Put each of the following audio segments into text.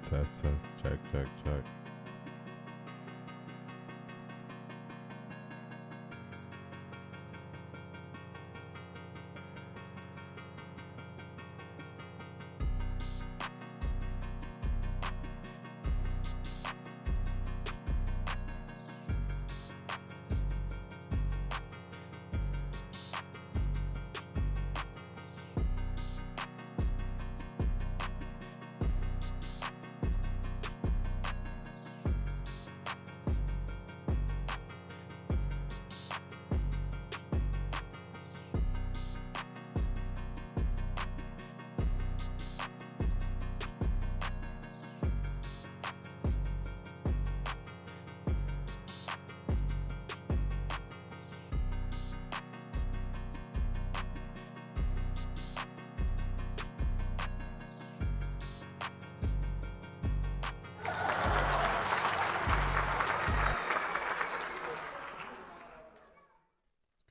Test. Check.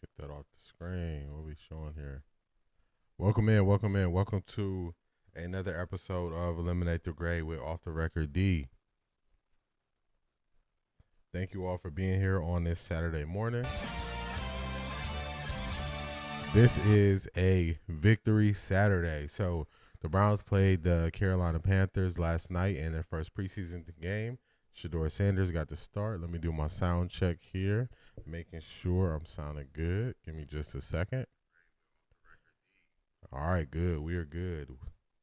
Get that off the screen. What we showing here? Welcome in. Welcome to another episode of Eliminate the Gray with Offtharecorddee. Thank you all for being here on this Saturday morning. This is a victory Saturday. So the Browns played the Carolina Panthers last night in their first preseason game. Shedeur Sanders got the start. Let me do my sound check here, making sure I'm sounding good. Give me just a second. All right, good. We are good.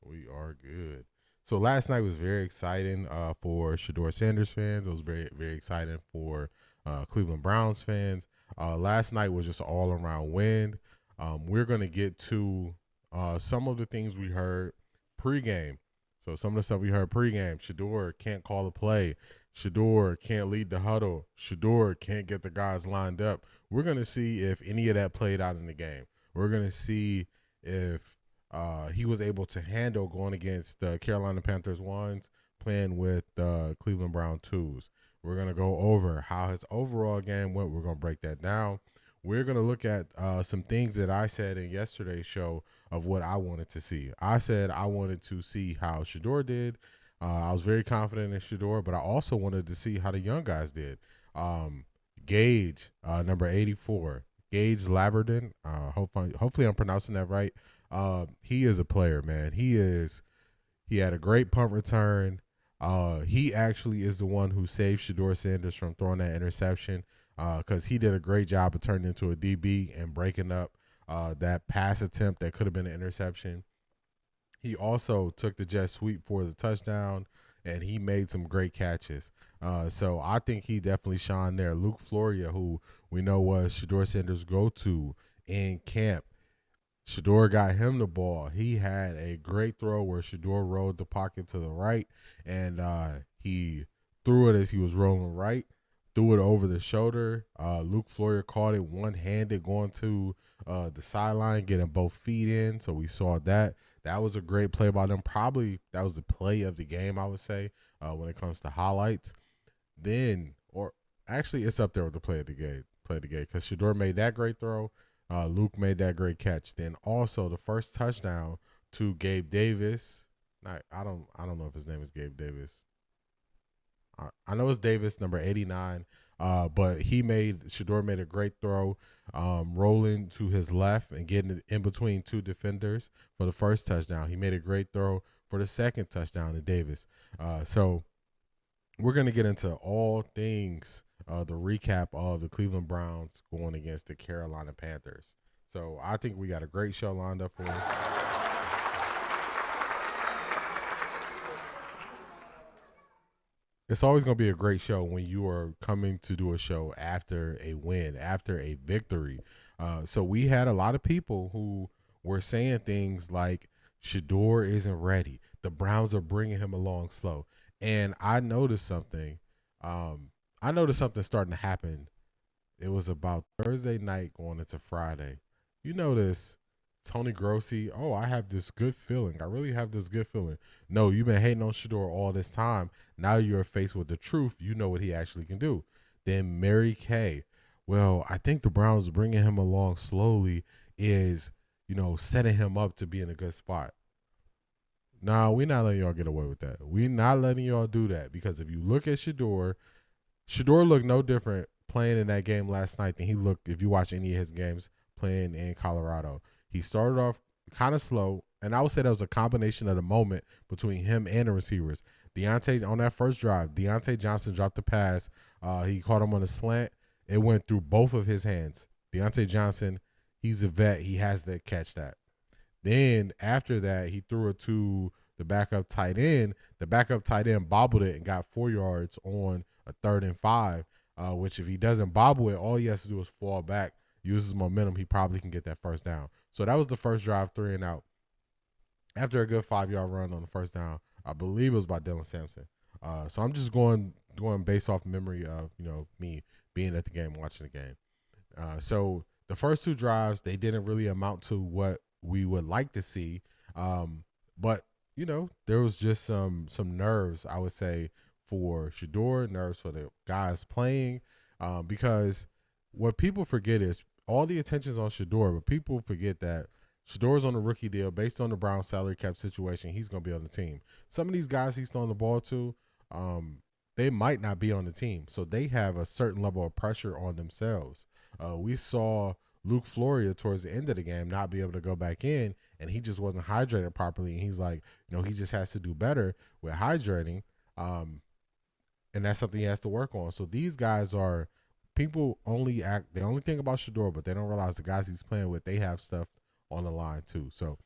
We are good. So last night was very exciting for Shedeur Sanders fans. It was very, very exciting for Cleveland Browns fans. Last night was just all around win. We're going to get to some of the things we heard pregame. So some of the stuff we heard pregame. Shedeur can't call a play. Shedeur can't lead the huddle. Shedeur can't get the guys lined up. We're going to see if any of that played out in the game. We're going to see if he was able to handle going against the Carolina Panthers ones, playing with the Cleveland Brown twos. We're going to go over how his overall game went. We're going to break that down. We're going to look at some things that I said in yesterday's show of what I wanted to see. I said I wanted to see how Shedeur did. I was very confident in Shedeur, but I also wanted to see how the young guys did. Gage, number 84, Gage Laberdon. Hopefully I'm pronouncing that right. He is a player, man. He had a great punt return. He actually is the one who saved Shedeur Sanders from throwing that interception because he did a great job of turning into a DB and breaking up that pass attempt that could have been an interception. He also took the jet sweep for the touchdown, and he made some great catches. So I think he definitely shined there. Luke Floria, who we know was Shedeur Sanders' go-to in camp, Shedeur got him the ball. He had a great throw where Shedeur rolled the pocket to the right, and he threw it as he was rolling right, threw it over the shoulder. Luke Floyer caught it one-handed going to the sideline, getting both feet in, so we saw that. That was a great play by them. Probably that was the play of the game, I would say, when it comes to highlights. Then, or actually, it's up there with the play of the game. Because Shedeur made that great throw. Luke made that great catch. Then also the first touchdown to Gabe Davis. I don't know if his name is Gabe Davis. I know it's Davis, number 89. But Shedeur made a great throw, rolling to his left and getting it in between two defenders for the first touchdown. He made a great throw for the second touchdown to Davis. So we're going to get into all things, the recap of the Cleveland Browns going against the Carolina Panthers. So I think we got a great show lined up for you. It's always going to be a great show when you are coming to do a show after a win, after a victory. So we had a lot of people who were saying things like Shedeur isn't ready. The Browns are bringing him along slow. And I noticed something. Starting to happen. It was about Thursday night going into Friday. You notice Tony Grossi, I have this good feeling. I really have this good feeling. No, you've been hating on Shedeur all this time. Now you're faced with the truth. You know what he actually can do. Then Mary Kay, well, I think the Browns bringing him along slowly is, setting him up to be in a good spot. Nah, we not letting y'all get away with that. We not letting y'all do that because if you look at Shedeur looked no different playing in that game last night than he looked if you watch any of his games playing in Colorado. He started off kind of slow, and I would say that was a combination of the moment between him and the receivers. Deontay on that first drive, Deontay Johnson dropped the pass. He caught him on a slant. It went through both of his hands. Deontay Johnson, he's a vet. He has to catch that. Then after that, he threw it to the backup tight end. The backup tight end bobbled it and got 4 yards on a 3rd and 5. Which if he doesn't bobble it, all he has to do is fall back, use his momentum. He probably can get that first down. So that was the first drive, 3 and out. After a good 5-yard run on the first down, I believe it was by Dillon Sampson. So I'm just going based off memory of me being at the game, watching the game. So the first 2 drives, they didn't really amount to what we would like to see. But there was just some nerves, I would say, for Shedeur, nerves for the guys playing, because what people forget is all the attention's on Shedeur, but people forget that Shedeur's on a rookie deal based on the Browns salary cap situation. He's going to be on the team. Some of these guys he's throwing the ball to, they might not be on the team, so they have a certain level of pressure on themselves. We saw Luke Floria towards the end of the game not be able to go back in, and he just wasn't hydrated properly. And he's like, he just has to do better with hydrating, and that's something he has to work on. So these guys are people they only think about Shedeur, but they don't realize the guys he's playing with, they have stuff on the line too. So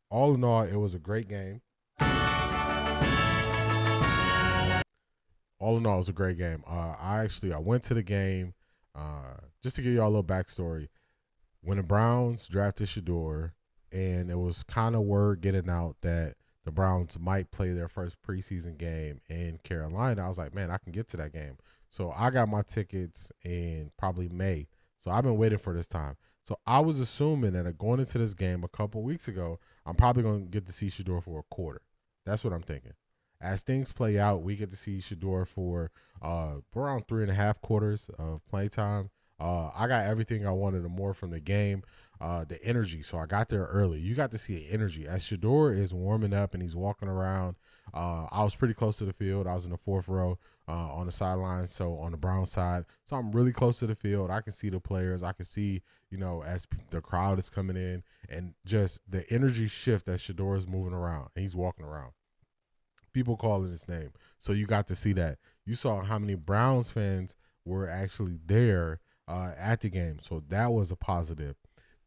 all in all, it was a great game. All in all, it was a great game. I went to the game just to give y'all a little backstory. When the Browns drafted Shedeur, and it was kind of word getting out that the Browns might play their first preseason game in Carolina, I was like, man, I can get to that game. So I got my tickets in probably May. So I've been waiting for this time. So I was assuming that going into this game a couple weeks ago, I'm probably going to get to see Shedeur for a quarter. That's what I'm thinking. As things play out, we get to see Shedeur for around 3.5 quarters of play time. I got everything I wanted and more from the game. The energy. So I got there early. You got to see the energy. As Shedeur is warming up and he's walking around, I was pretty close to the field. I was in the 4th row on the sideline, so on the Brown side. So I'm really close to the field. I can see the players. I can see, as the crowd is coming in, and just the energy shift that Shedeur is moving around and he's walking around. People calling his name. So you got to see that. You saw how many Browns fans were actually there at the game. So that was a positive.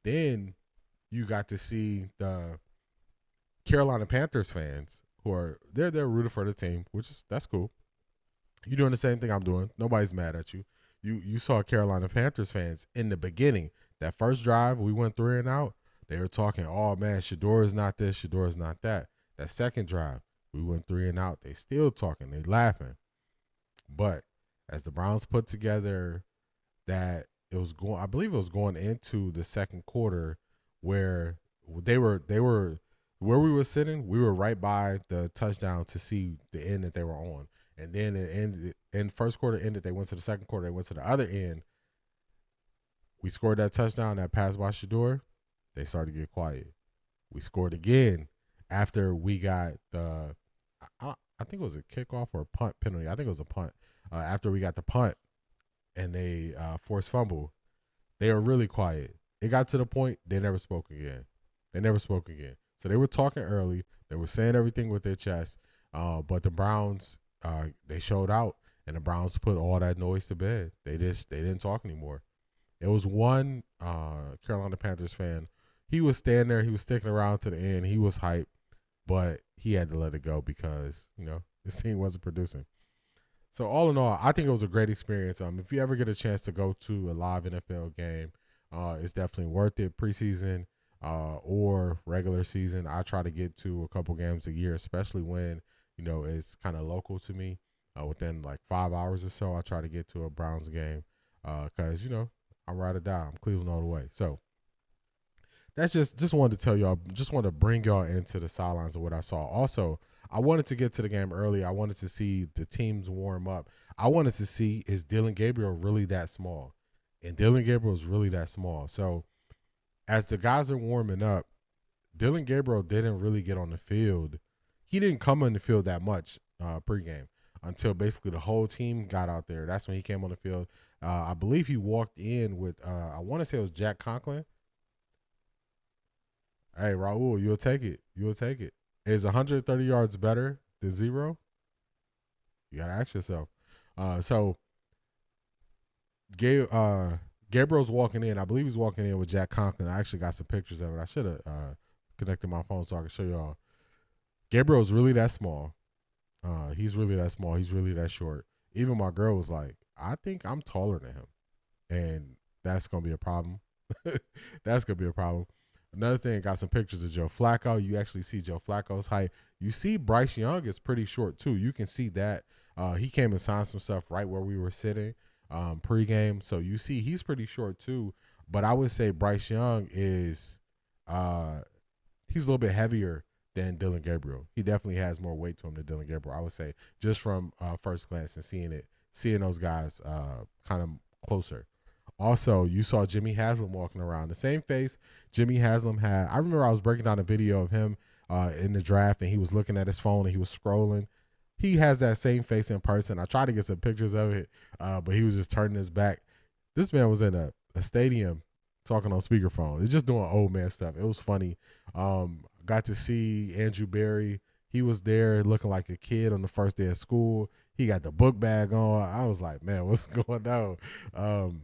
Then you got to see the Carolina Panthers fans who are they're rooting for the team, that's cool. You're doing the same thing I'm doing. Nobody's mad at you. You saw Carolina Panthers fans in the beginning. That first drive, we went 3 and out. They were talking, oh man, Shedeur is not this, Shedeur is not that. That second drive, we went 3 and out. They still talking, they laughing. But as the Browns put together that I believe it was going into the second quarter where they were where we were sitting, we were right by the touchdown to see the end that they were on. And then it ended, in first quarter ended, they went to the second quarter, they went to the other end. We scored that touchdown, that pass by Shedeur. They started to get quiet. We scored again after we got I think it was a kickoff or a punt penalty. I think it was a punt. After we got the punt and they forced fumble, they were really quiet. It got to the point they never spoke again. So they were talking early. They were saying everything with their chest. But the Browns, they showed out, and the Browns put all that noise to bed. They didn't talk anymore. It was one Carolina Panthers fan. He was standing there. He was sticking around to the end. He was hyped, but he had to let it go because, the team wasn't producing. So all in all, I think it was a great experience. If you ever get a chance to go to a live NFL game, it's definitely worth it. Preseason or regular season, I try to get to a couple games a year, especially when, it's kind of local to me. Within like 5 hours or so, I try to get to a Browns game because, I'm ride or die. I'm Cleveland all the way. So that's just wanted to tell y'all, just wanted to bring y'all into the sidelines of what I saw. Also, I wanted to get to the game early. I wanted to see the teams warm up. I wanted to see, is Dillon Gabriel really that small? And Dillon Gabriel is really that small. So as the guys are warming up, Dillon Gabriel didn't really get on the field. He didn't come on the field that much pregame until basically the whole team got out there. That's when he came on the field. I believe he walked in with, I want to say it was Jack Conklin. Hey, Raul, you'll take it. You'll take it. Is 130 yards better than 0? You got to ask yourself. So Gabriel's walking in. I believe he's walking in with Jack Conklin. I actually got some pictures of it. I should have connected my phone so I can show y'all. Gabriel's really that small. He's really that small. He's really that short. Even my girl was like, I think I'm taller than him. And that's going to be a problem. That's going to be a problem. Another thing, got some pictures of Joe Flacco. You actually see Joe Flacco's height. You see Bryce Young is pretty short too. You can see that. He came and signed some stuff right where we were sitting pregame. So you see he's pretty short too. But I would say Bryce Young is he's a little bit heavier than Dillon Gabriel. He definitely has more weight to him than Dillon Gabriel, I would say, just from first glance and seeing those guys kind of closer. Also, you saw Jimmy Haslam walking around. The same face Jimmy Haslam had. I remember I was breaking down a video of him in the draft, and he was looking at his phone and he was scrolling. He has that same face in person. I tried to get some pictures of it, but he was just turning his back. This man was in a stadium talking on speakerphone. It's just doing old man stuff. It was funny. Got to see Andrew Berry. He was there looking like a kid on the first day of school. He got the book bag on. I was like, man, what's going on?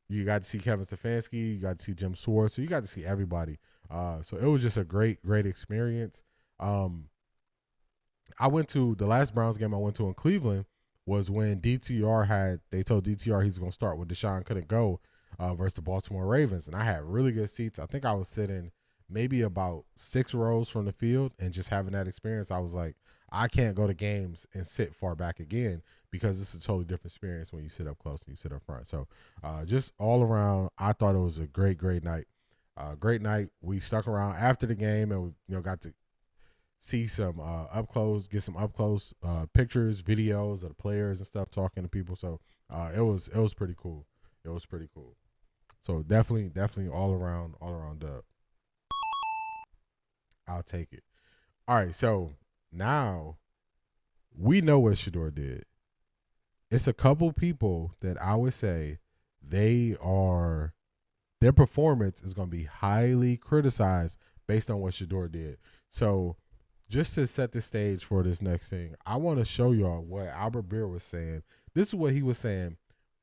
You got to see Kevin Stefanski. You got to see Jim Swartz. So you got to see everybody. So it was just a great experience. I went to the last Browns game I went to in Cleveland was when they told DTR he's going to start when Deshaun couldn't go versus the Baltimore Ravens. And I had really good seats. I think I was sitting maybe about 6 rows from the field, and just having that experience, I was like, I can't go to games and sit far back again because it's a totally different experience when you sit up close and you sit up front. So just all around, I thought it was a great night. Great night. We stuck around after the game and we got to see some get some up close pictures, videos of the players and stuff, talking to people. So it was pretty cool. It was pretty cool. So definitely all around dub. I'll take it. All right, so now we know what Shedeur did. It's a couple people that I would say their performance is going to be highly criticized based on what Shedeur did. So just to set the stage for this next thing, I want to show y'all what Albert Beer was saying. This is what he was saying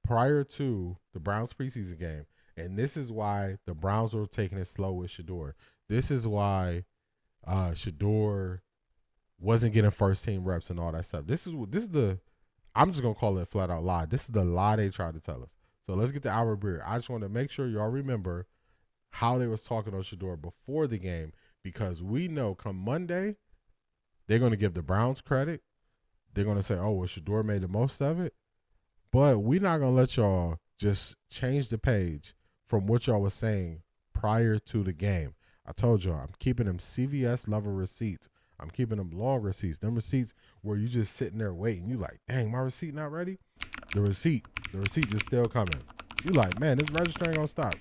prior to the Browns preseason game. And this is why the Browns were taking it slow with Shedeur. This is why Shedeur wasn't getting first team reps and all that stuff. This is the I'm just gonna call it a flat out lie. This is the lie they tried to tell us. So let's get to Albert Beer. I just want to make sure y'all remember how they was talking on Shedeur before the game, because we know come Monday they're gonna give the Browns credit. They're gonna say, oh well, Shedeur made the most of it. But we're not gonna let y'all just change the page from what y'all was saying prior to the game. I told y'all I'm keeping them CVS level receipts. I'm keeping them long receipts. Them receipts where you just sitting there waiting. You like, dang, my receipt not ready? The receipt just still coming. You like, man, this register ain't gonna stop.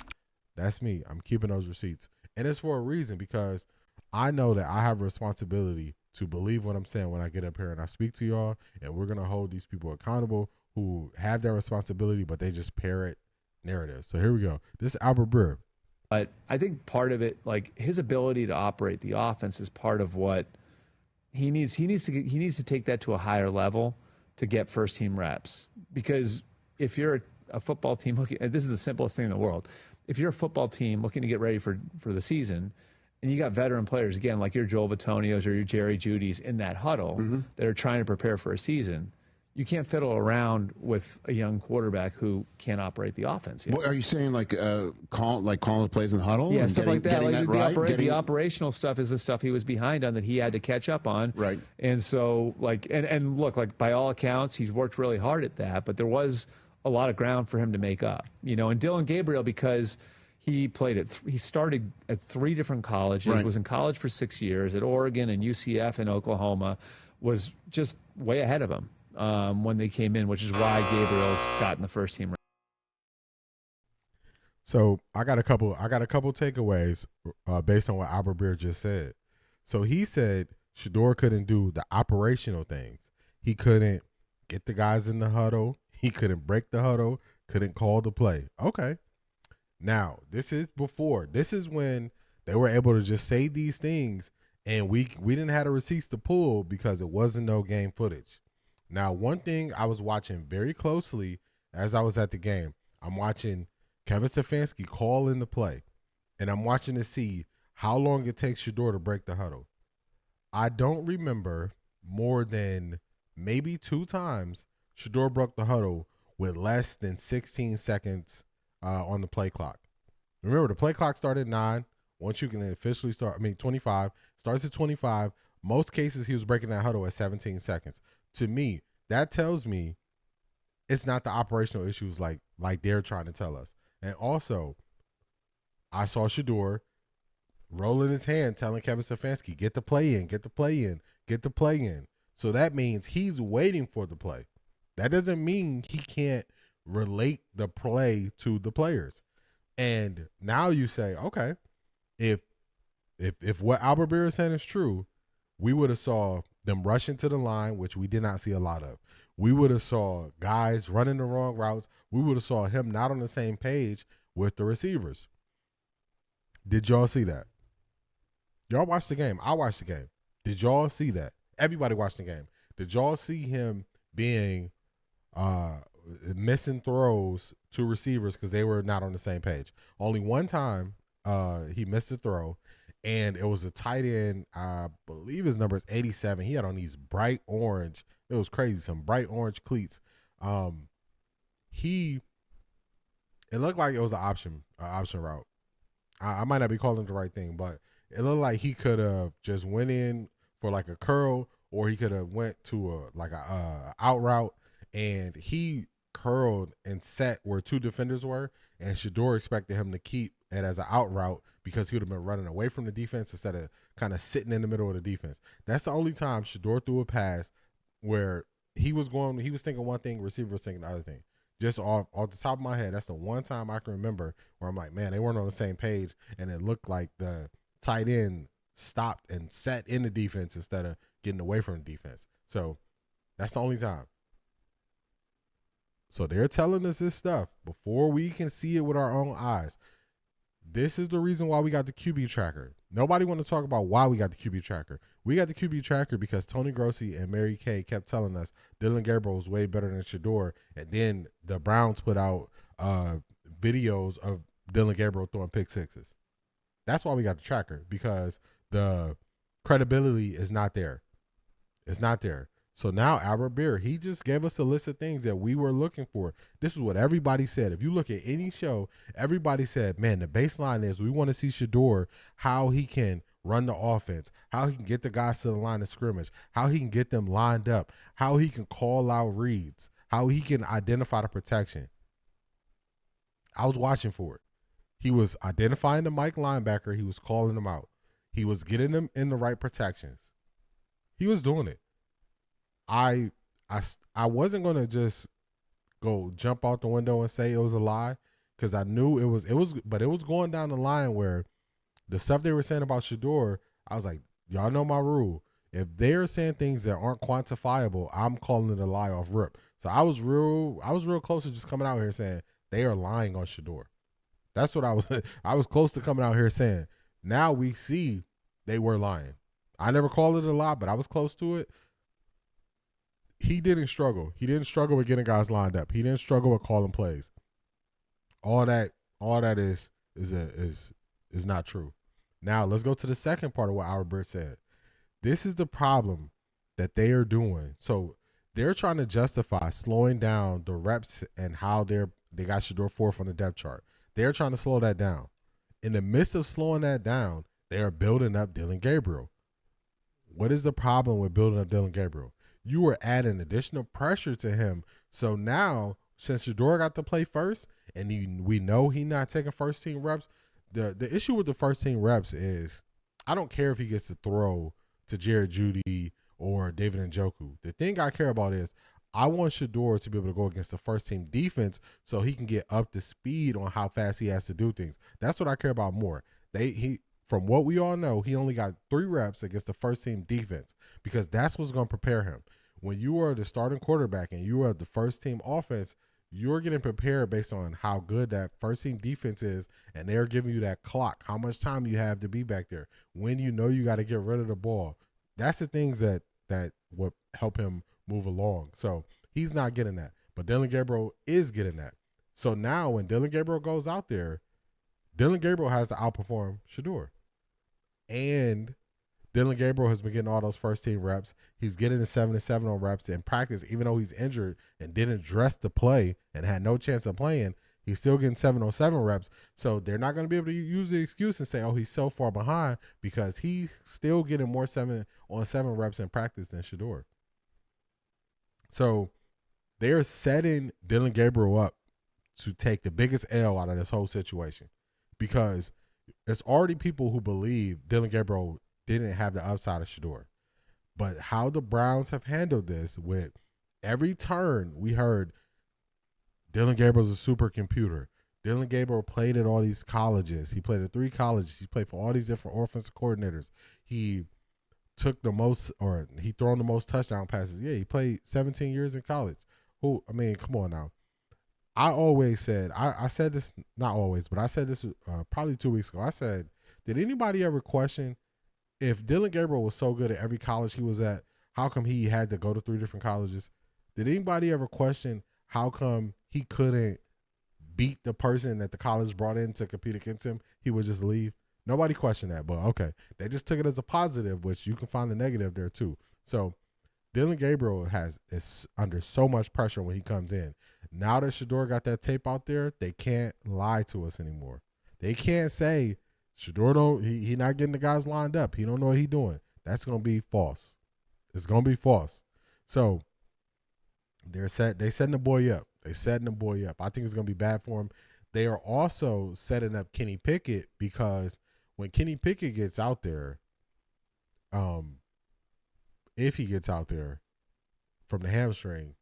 That's me. I'm keeping those receipts. And it's for a reason, because I know that I have a responsibility to believe what I'm saying when I get up here and I speak to y'all, and we're gonna hold these people accountable who have their responsibility, but they just parrot narratives. So here we go. This is Albert Breer. But I think part of it, like his ability to operate the offense, is part of what he needs. He needs to take that to a higher level to get first team reps. Because if you're a football team looking, and this is the simplest thing in the world, if you're a football team looking to get ready for the season, and you got veteran players, again, like your Joel Batonios or your Jerry Jeudy's in that huddle that are trying to prepare for a season, you can't fiddle around with a young quarterback who can't operate the offense yet. What are you saying? Calling the plays in the huddle? Yeah, and stuff like that. The operational stuff is the stuff he was behind on that he had to catch up on. Right. And so, and look, by all accounts, he's worked really hard at that. But there was a lot of ground for him to make up. And Dillon Gabriel, because he started at 3 different colleges, right. Was in college for 6 years at Oregon and UCF and Oklahoma, was just way ahead of him when they came in, which is why Gabriel's gotten the first team. So I got a couple takeaways based on what Albert Beer just said. So he said Shedeur couldn't do the operational things. He couldn't get the guys in the huddle. He couldn't break the huddle. Couldn't call the play. Okay. Now this is before. This is when they were able to just say these things, and we didn't have the receipts to pull because it wasn't no game footage. Now, one thing I was watching very closely as I was at the game, I'm watching Kevin Stefanski call in the play, and I'm watching to see how long it takes Shedeur to break the huddle. I don't remember more than maybe 2 times Shedeur broke the huddle with less than 16 seconds on the play clock. Remember, the play clock started at 9. Once you can officially start, 25. Starts at 25. Most cases, he was breaking that huddle at 17 seconds. To me, that tells me it's not the operational issues like they're trying to tell us. And also, I saw Shedeur rolling his hand, telling Kevin Stefanski, get the play in, get the play in, get the play in. So that means he's waiting for the play. That doesn't mean he can't relate the play to the players. And now you say, okay, if what Albert Beer is saying is true, we would have saw them rushing to the line, which we did not see a lot of. We would have saw guys running the wrong routes. We would have saw him not on the same page with the receivers. Did y'all see that? Y'all watched the game. I watched the game. Did y'all see that? Everybody watched the game. Did y'all see him being missing throws to receivers because they were not on the same page? Only one time he missed a throw, and it was a tight end. I believe his number is 87. He had on these bright orange. It was crazy. Some bright orange cleats. It looked like it was an option route. I might not be calling it the right thing, but it looked like he could have just went in for like a curl, or he could have went to a out route, and he curled and set where 2 defenders were, and Shedeur expected him to keep it as an out route because he would have been running away from the defense instead of kind of sitting in the middle of the defense. That's the only time Shedeur threw a pass where he was thinking one thing, receiver was thinking the other thing. Just off the top of my head, that's the one time I can remember where I'm like, man, they weren't on the same page, and it looked like the tight end stopped and sat in the defense instead of getting away from the defense. So that's the only time. So they're telling us this stuff before we can see it with our own eyes. This is the reason why we got the QB tracker. Nobody want to talk about why we got the QB tracker. We got the QB tracker because Tony Grossi and Mary Kay kept telling us Dillon Gabriel was way better than Shedeur, and then the Browns put out videos of Dillon Gabriel throwing pick sixes. That's why we got the tracker, because the credibility is not there. It's not there. So now Albert Beer, he just gave us a list of things that we were looking for. This is what everybody said. If you look at any show, everybody said, man, the baseline is we want to see Shedeur, how he can run the offense, how he can get the guys to the line of scrimmage, how he can get them lined up, how he can call out reads, how he can identify the protection. I was watching for it. He was identifying the Mike linebacker. He was calling them out. He was getting them in the right protections. He was doing it. I wasn't gonna just go jump out the window and say it was a lie, because I knew it was, but it was going down the line where the stuff they were saying about Shedeur, I was like, y'all know my rule. If they're saying things that aren't quantifiable, I'm calling it a lie off rip. So I was real close to just coming out here saying they are lying on Shedeur. That's what I was close to coming out here saying. Now we see they were lying. I never called it a lie, but I was close to it. He didn't struggle. He didn't struggle with getting guys lined up. He didn't struggle with calling plays. All that is not true. Now let's go to the second part of what Albert said. This is the problem that they are doing. So they're trying to justify slowing down the reps and how they got Shedeur 4th on the depth chart. They're trying to slow that down. In the midst of slowing that down, they are building up Dillon Gabriel. What is the problem with building up Dillon Gabriel? You are adding additional pressure to him. So now, since Shedeur got to play first, and we know he's not taking first team reps, the issue with the first team reps is I don't care if he gets to throw to Jared Jeudy or David Njoku. The thing I care about is I want Shedeur to be able to go against the first team defense so he can get up to speed on how fast he has to do things. That's what I care about more. From what we all know, he only got 3 reps against the first team defense because that's what's going to prepare him. When you are the starting quarterback and you are the first team offense, you're getting prepared based on how good that first team defense is, and they're giving you that clock, how much time you have to be back there, when you know you got to get rid of the ball. That's the things that would help him move along. So he's not getting that. But Dillon Gabriel is getting that. So now when Dillon Gabriel goes out there, Dillon Gabriel has to outperform Shedeur. And Dillon Gabriel has been getting all those first team reps. He's getting the 7-7 on reps in practice, even though he's injured and didn't dress to play and had no chance of playing. He's still getting 7-7 reps. So they're not going to be able to use the excuse and say, oh, he's so far behind, because he's still getting more 7-on-7 reps in practice than Shedeur. So they're setting Dillon Gabriel up to take the biggest L out of this whole situation, because there's already people who believe Dillon Gabriel didn't have the upside of Shedeur. But how the Browns have handled this, with every turn we heard Dillon Gabriel's a supercomputer. Dillon Gabriel played at all these colleges. He played at 3 colleges. He played for all these different offensive coordinators. He took the most, or he thrown the most touchdown passes. Yeah, he played 17 years in college. Come on now. I always said, I said this, not always, but I said this probably 2 weeks ago. I said, did anybody ever question, if Dillon Gabriel was so good at every college he was at, how come he had to go to 3 different colleges? Did anybody ever question how come he couldn't beat the person that the college brought in to compete against him? He would just leave. Nobody questioned that, but okay. They just took it as a positive, which you can find a negative there too. So Dillon Gabriel is under so much pressure when he comes in. Now that Shedeur got that tape out there, they can't lie to us anymore. They can't say Shedeur he not getting the guys lined up. He don't know what he doing. That's gonna be false. It's gonna be false. So they setting the boy up. They setting the boy up. I think it's gonna be bad for him. They are also setting up Kenny Pickett, because when Kenny Pickett gets out there, if he gets out there from the hamstring,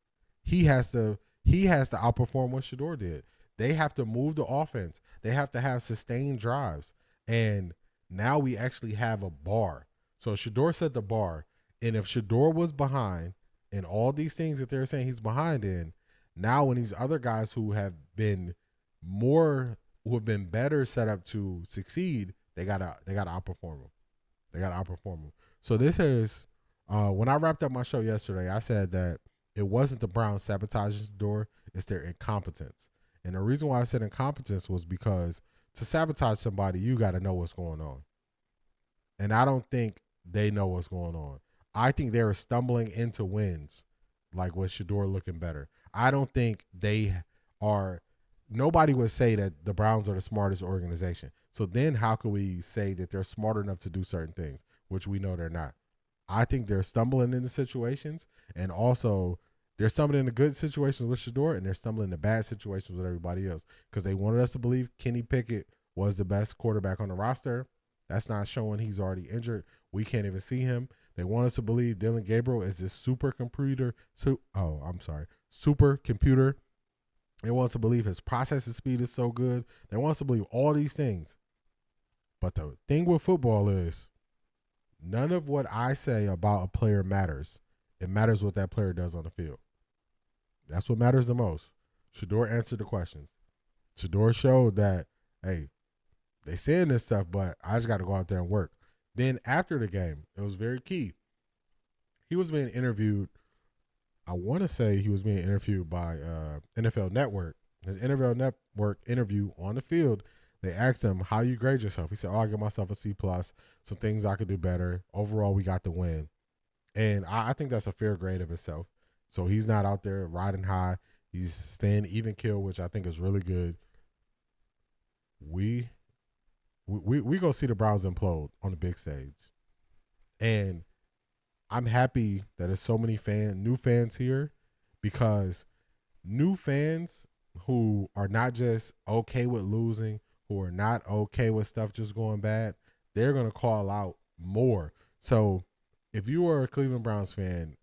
he has to outperform what Shedeur did. They have to move the offense. They have to have sustained drives. And now we actually have a bar. So Shedeur set the bar. And if Shedeur was behind in all these things that they're saying he's behind in, now when these other guys who have been better set up to succeed, they gotta outperform them. They gotta outperform them. So this is when I wrapped up my show yesterday, I said that it wasn't the Browns sabotaging Shedeur, it's their incompetence. And the reason why I said incompetence was because to sabotage somebody, you got to know what's going on. And I don't think they know what's going on. I think they're stumbling into wins, like with Shedeur looking better. I don't think they are. Nobody would say that the Browns are the smartest organization. So then how can we say that they're smart enough to do certain things, which we know they're not? I think they're stumbling into situations, and also they're stumbling into good situations with Shedeur, and they're stumbling into bad situations with everybody else, because they wanted us to believe Kenny Pickett was the best quarterback on the roster. That's not showing. He's already injured. We can't even see him. They want us to believe Dillon Gabriel is this supercomputer. Supercomputer. They want us to believe his processing speed is so good. They want us to believe all these things. But the thing with football is, none of what I say about a player matters. It matters what that player does on the field. That's what matters the most. Shedeur answered the questions. Shedeur showed that, hey, they saying this stuff, but I just got to go out there and work. Then after the game, it was very key. He was being interviewed. I want to say he was being interviewed by NFL Network. His NFL Network interview on the field, they asked him, how you grade yourself? He said, I give myself a C+, some things I could do better. Overall, we got the win. And I think that's a fair grade of itself. So he's not out there riding high. He's staying even keel, which I think is really good. We go see the Browns implode on the big stage. And I'm happy that there's so many new fans here, because new fans who are not just okay with losing, who are not okay with stuff just going bad, they're going to call out more. So if you are a Cleveland Browns fan,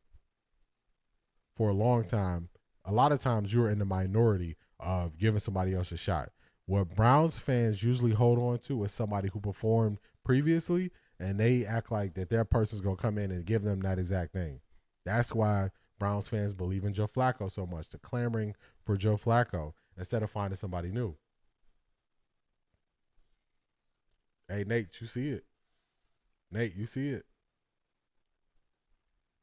for a long time, a lot of times you're in the minority of giving somebody else a shot. What Browns fans usually hold on to is somebody who performed previously, and they act like that their person's going to come in and give them that exact thing. That's why Browns fans believe in Joe Flacco so much. They're clamoring for Joe Flacco instead of finding somebody new. Hey, Nate, you see it? Nate, you see it?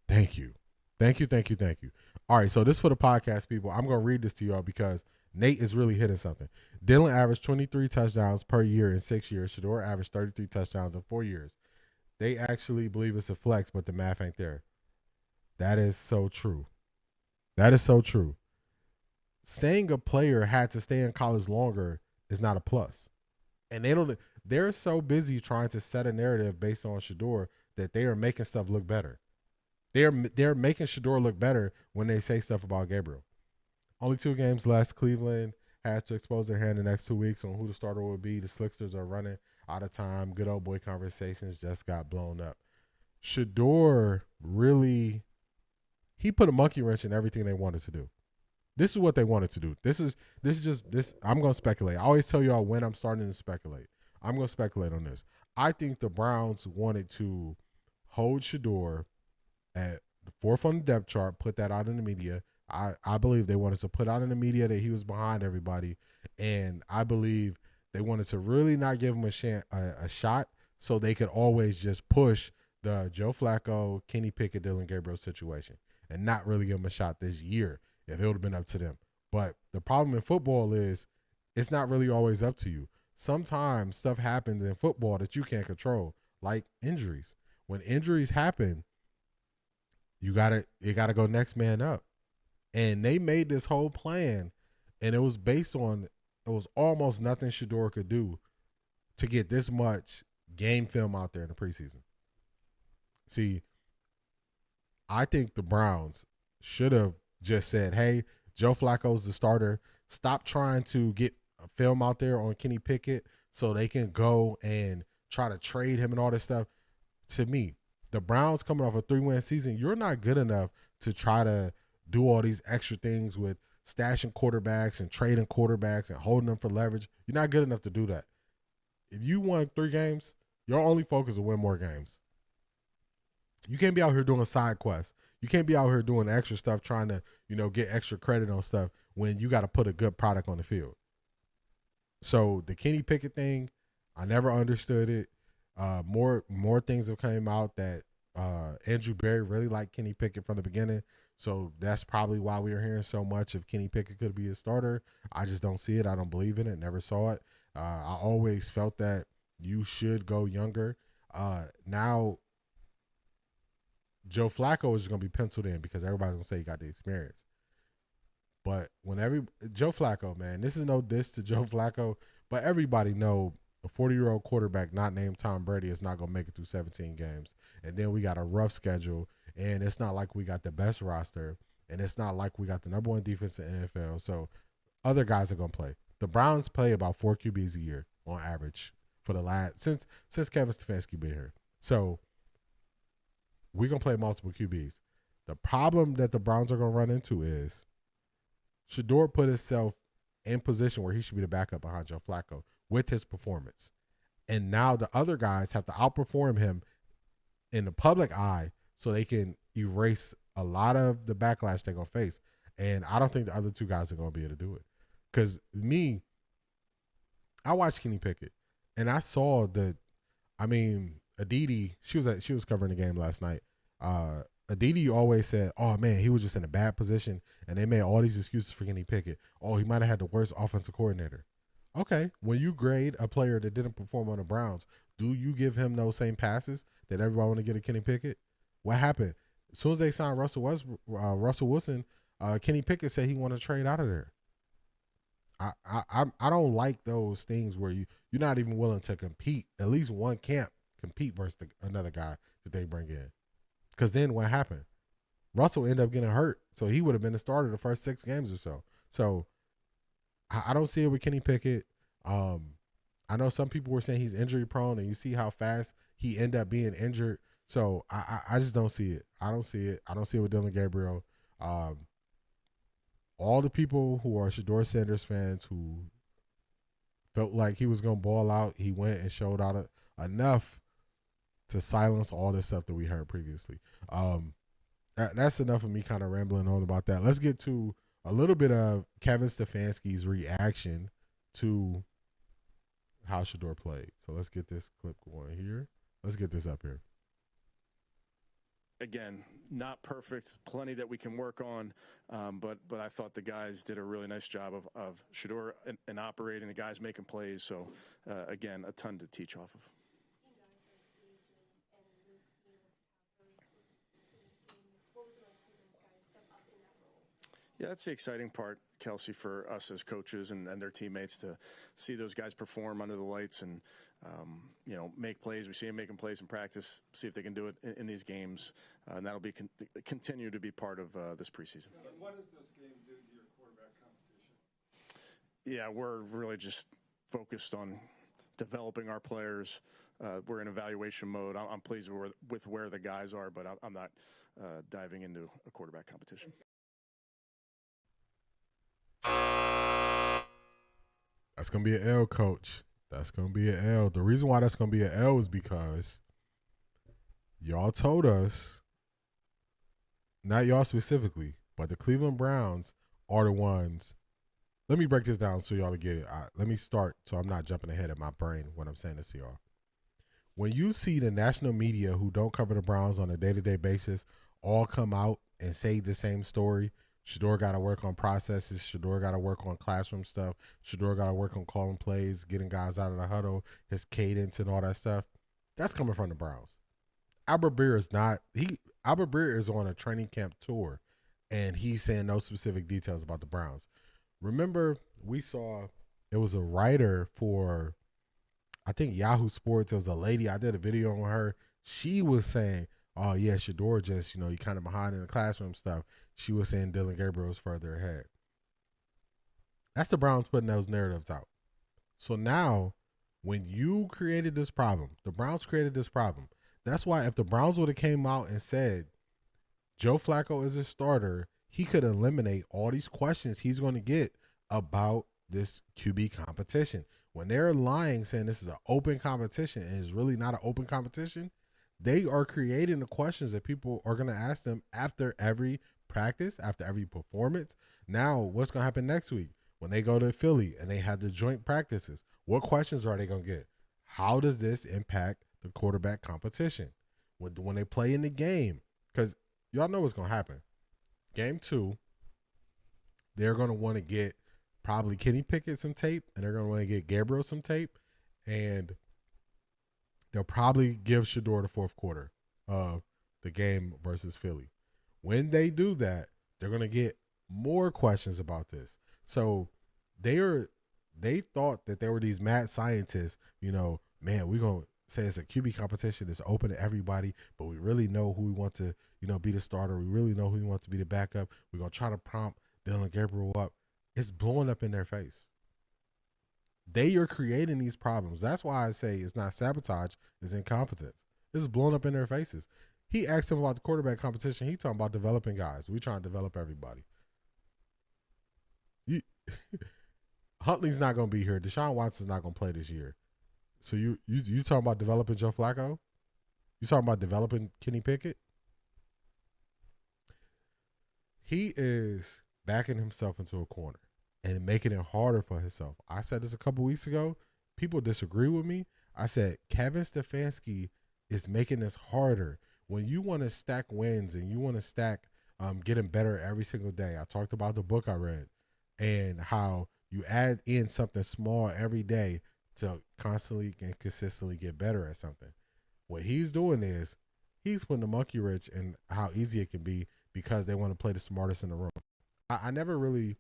Thank you. Thank you, thank you, thank you. All right, so this is for the podcast people. I'm going to read this to y'all because Nate is really hitting something. Dillon averaged 23 touchdowns per year in 6 years. Shedeur averaged 33 touchdowns in 4 years. They actually believe it's a flex, but the math ain't there. That is so true. That is so true. Saying a player had to stay in college longer is not a plus. And they're so busy trying to set a narrative based on Shedeur that they are making stuff look better. They're making Shedeur look better when they say stuff about Gabriel. Only 2 games left. Cleveland has to expose their hand the next 2 weeks on who the starter will be. The Slicksters are running out of time. Good old boy conversations just got blown up. Shedeur really, he put a monkey wrench in everything they wanted to do. This is what they wanted to do. This is just this. I'm going to speculate. I always tell y'all when I'm starting to speculate. I'm going to speculate on this. I think the Browns wanted to hold Shedeur at the fourth on the depth chart, put that out in the media. I believe they wanted to put out in the media that he was behind everybody, and I believe they wanted to really not give him a shot so they could always just push the Joe Flacco, Kenny Pickett, Dillon Gabriel situation and not really give him a shot this year if it would have been up to them. But the problem in football is it's not really always up to you. Sometimes stuff happens in football that you can't control, like injuries. When injuries happen, you gotta go next man up. And they made this whole plan, and it was based on it was almost nothing Shedeur could do to get this much game film out there in the preseason. See, I think the Browns should have just said, hey, Joe Flacco's the starter. Stop trying to get a film out there on Kenny Pickett so they can go and try to trade him and all this stuff. To me, the Browns coming off a 3-win season, you're not good enough to try to do all these extra things with stashing quarterbacks and trading quarterbacks and holding them for leverage. You're not good enough to do that. If you won 3 games, your only focus is to win more games. You can't be out here doing side quests. You can't be out here doing extra stuff trying to, get extra credit on stuff when you got to put a good product on the field. So the Kenny Pickett thing, I never understood it. More things have came out that Andrew Berry really liked Kenny Pickett from the beginning. So that's probably why we are hearing so much if Kenny Pickett could be a starter. I just don't see it. I don't believe in it. Never saw it. I always felt that you should go younger. Now, Joe Flacco is just going to be penciled in because everybody's going to say he got the experience. But Joe Flacco, man, this is no diss to Joe Flacco, but everybody know a 40-year-old quarterback not named Tom Brady is not going to make it through 17 games. And then we got a rough schedule, and it's not like we got the best roster, and it's not like we got the number 1 defense in the NFL. So other guys are going to play. The Browns play about 4 QBs a year on average for the last since Kevin Stefanski been here. So we're going to play multiple QBs. The problem that the Browns are going to run into is Shedeur put himself in position where he should be the backup behind Joe Flacco with his performance. And now the other guys have to outperform him in the public eye so they can erase a lot of the backlash they're going to face. And I don't think the other 2 guys are going to be able to do it. Because I watched Kenny Pickett, and I saw Aditi, she was covering the game last night. Aditi always said, oh, man, he was just in a bad position, and they made all these excuses for Kenny Pickett. Oh, he might have had the worst offensive coordinator. Okay, when you grade a player that didn't perform on the Browns, do you give him those same passes that everybody want to get a Kenny Pickett? What happened? As soon as they signed Russell Wilson, Kenny Pickett said he wanted to trade out of there. I don't like those things where you're not even willing to compete. At least one can't compete versus another guy that they bring in. Because then what happened? Russell ended up getting hurt, so he would have been the starter the first 6 games or so. So I don't see it with Kenny Pickett. I know some people were saying he's injury prone, and you see how fast he ended up being injured. So I just don't see it. I don't see it. I don't see it with Dillon Gabriel. All the people who are Shedeur Sanders fans who felt like he was going to ball out, he went and showed out enough to silence all this stuff that we heard previously. That's enough of me kind of rambling on about that. Let's get to a little bit of Kevin Stefanski's reaction to how Shedeur played. So let's get this clip going here. Let's get this up here. Again, not perfect, plenty that we can work on, but I thought the guys did a really nice job of Shedeur and operating, the guys making plays. So, again, a ton to teach off of. Yeah, that's the exciting part, Kelsey, for us as coaches and their teammates to see those guys perform under the lights and, make plays. We see them making plays in practice, see if they can do it in these games, and that'll be continue to be part of this preseason. And what does this game do to your quarterback competition? Yeah, we're really just focused on developing our players. We're in evaluation mode. I'm pleased with where the guys are, but I'm not diving into a quarterback competition. That's going to be an L, coach. That's going to be an L. The reason why that's going to be an L is because y'all told us, not y'all specifically, but the Cleveland Browns are the ones. Let me break this down so y'all get it. Let me start so I'm not jumping ahead of my brain when I'm saying this to y'all. When you see the national media who don't cover the Browns on a day-to-day basis all come out and say the same story, Shedeur got to work on processes. Shedeur got to work on classroom stuff. Shedeur got to work on calling plays, getting guys out of the huddle, his cadence and all that stuff. That's coming from the Browns. Albert Breer is not – Albert Breer is on a training camp tour, and he's saying no specific details about the Browns. Remember, we saw – it was a writer for, I think, Yahoo Sports. It was a lady. I did a video on her. She was saying, oh, yeah, Shedeur just, he kind of behind in the classroom stuff. She was saying Dillon Gabriel is further ahead. That's the Browns putting those narratives out. So now, when you created this problem, the Browns created this problem. That's why if the Browns would have came out and said Joe Flacco is a starter, he could eliminate all these questions he's going to get about this QB competition. When they're lying, saying this is an open competition and it's really not an open competition, they are creating the questions that people are going to ask them after every practice, after every performance. Now, what's going to happen next week when they go to Philly and they have the joint practices? What questions are they going to get? How does this impact the quarterback competition when they play in the game? Because y'all know what's going to happen. Game 2, they're going to want to get probably Kenny Pickett some tape, and they're going to want to get Gabriel some tape, and they'll probably give Shedeur the fourth quarter of the game versus Philly. When they do that, they're going to get more questions about this. So they thought that there were these mad scientists, man, we're going to say it's a QB competition. It's open to everybody, but we really know who we want to, be the starter. We really know who we want to be the backup. We're going to try to prompt Dillon Gabriel up. It's blowing up in their face. They are creating these problems. That's why I say it's not sabotage, it's incompetence. It's blowing up in their faces. He asked him about the quarterback competition. He talking about developing guys. We trying to develop everybody. Huntley's not going to be here. Deshaun Watson's not going to play this year. So you talking about developing Joe Flacco? You talking about developing Kenny Pickett? He is backing himself into a corner and making it harder for himself. I said this a couple weeks ago. People disagree with me. I said Kevin Stefanski is making this harder. When you want to stack wins and you want to stack getting better every single day. I talked about the book I read and how you add in something small every day to constantly and consistently get better at something. What he's doing is he's putting the monkey wrench in how easy it can be because they want to play the smartest in the room. I never really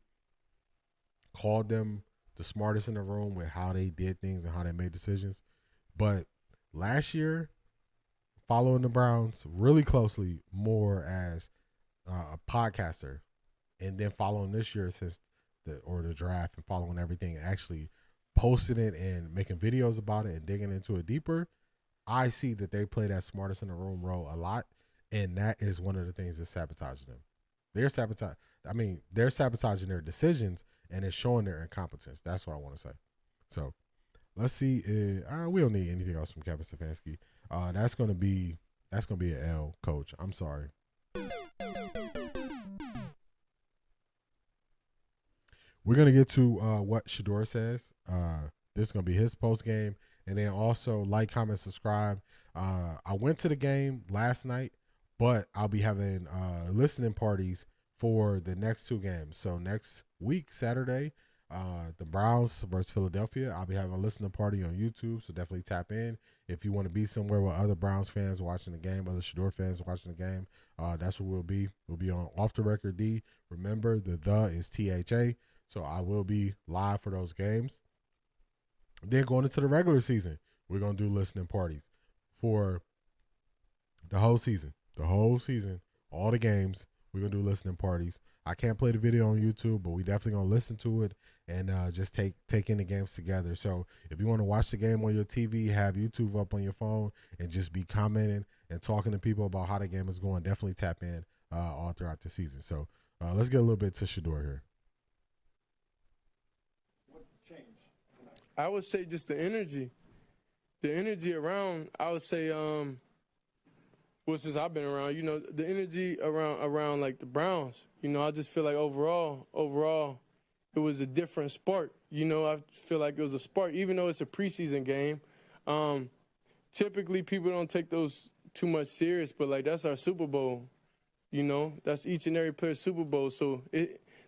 called them the smartest in the room with how they did things and how they made decisions. But last year, following the Browns really closely more as a podcaster, and then following this year since the draft and following everything, actually posting it and making videos about it and digging into it deeper, I see that they play that smartest in the room role a lot, and that is one of the things that's sabotaging them. They're sabotage. I mean, they're sabotaging their decisions, and it's showing their incompetence. That's what I want to say. So let's see. We don't need anything else from Kevin Stefanski. That's gonna be an L, coach. I'm sorry. We're gonna get to what Shedeur says. This is gonna be his post game, and then also like, comment, subscribe. I went to the game last night, but I'll be having listening parties for the next two games. So next week, Saturday, the Browns versus Philadelphia. I'll be having a listening party on YouTube, so definitely tap in if you want to be somewhere with other Browns fans watching the game, other Shedeur fans watching the game. That's where we'll be. We'll be on Offtharecorddee. Remember, the is THA. So I will be live for those games. Then going into the regular season, we're going to do listening parties for the whole season. The whole season, all the games, we're going to do listening parties. I can't play the video on YouTube, but we definitely going to listen to it and just take in the games together. So if you want to watch the game on your TV, have YouTube up on your phone, and just be commenting and talking to people about how the game is going, definitely tap in all throughout the season. So let's get a little bit to Shedeur here. I would say just the energy around. I would say, well, since I've been around, the energy around like the Browns. I just feel like overall, it was a different spark. I feel like it was a spark, even though it's a preseason game. Typically, people don't take those too much serious, but like that's our Super Bowl. That's each and every player's Super Bowl. So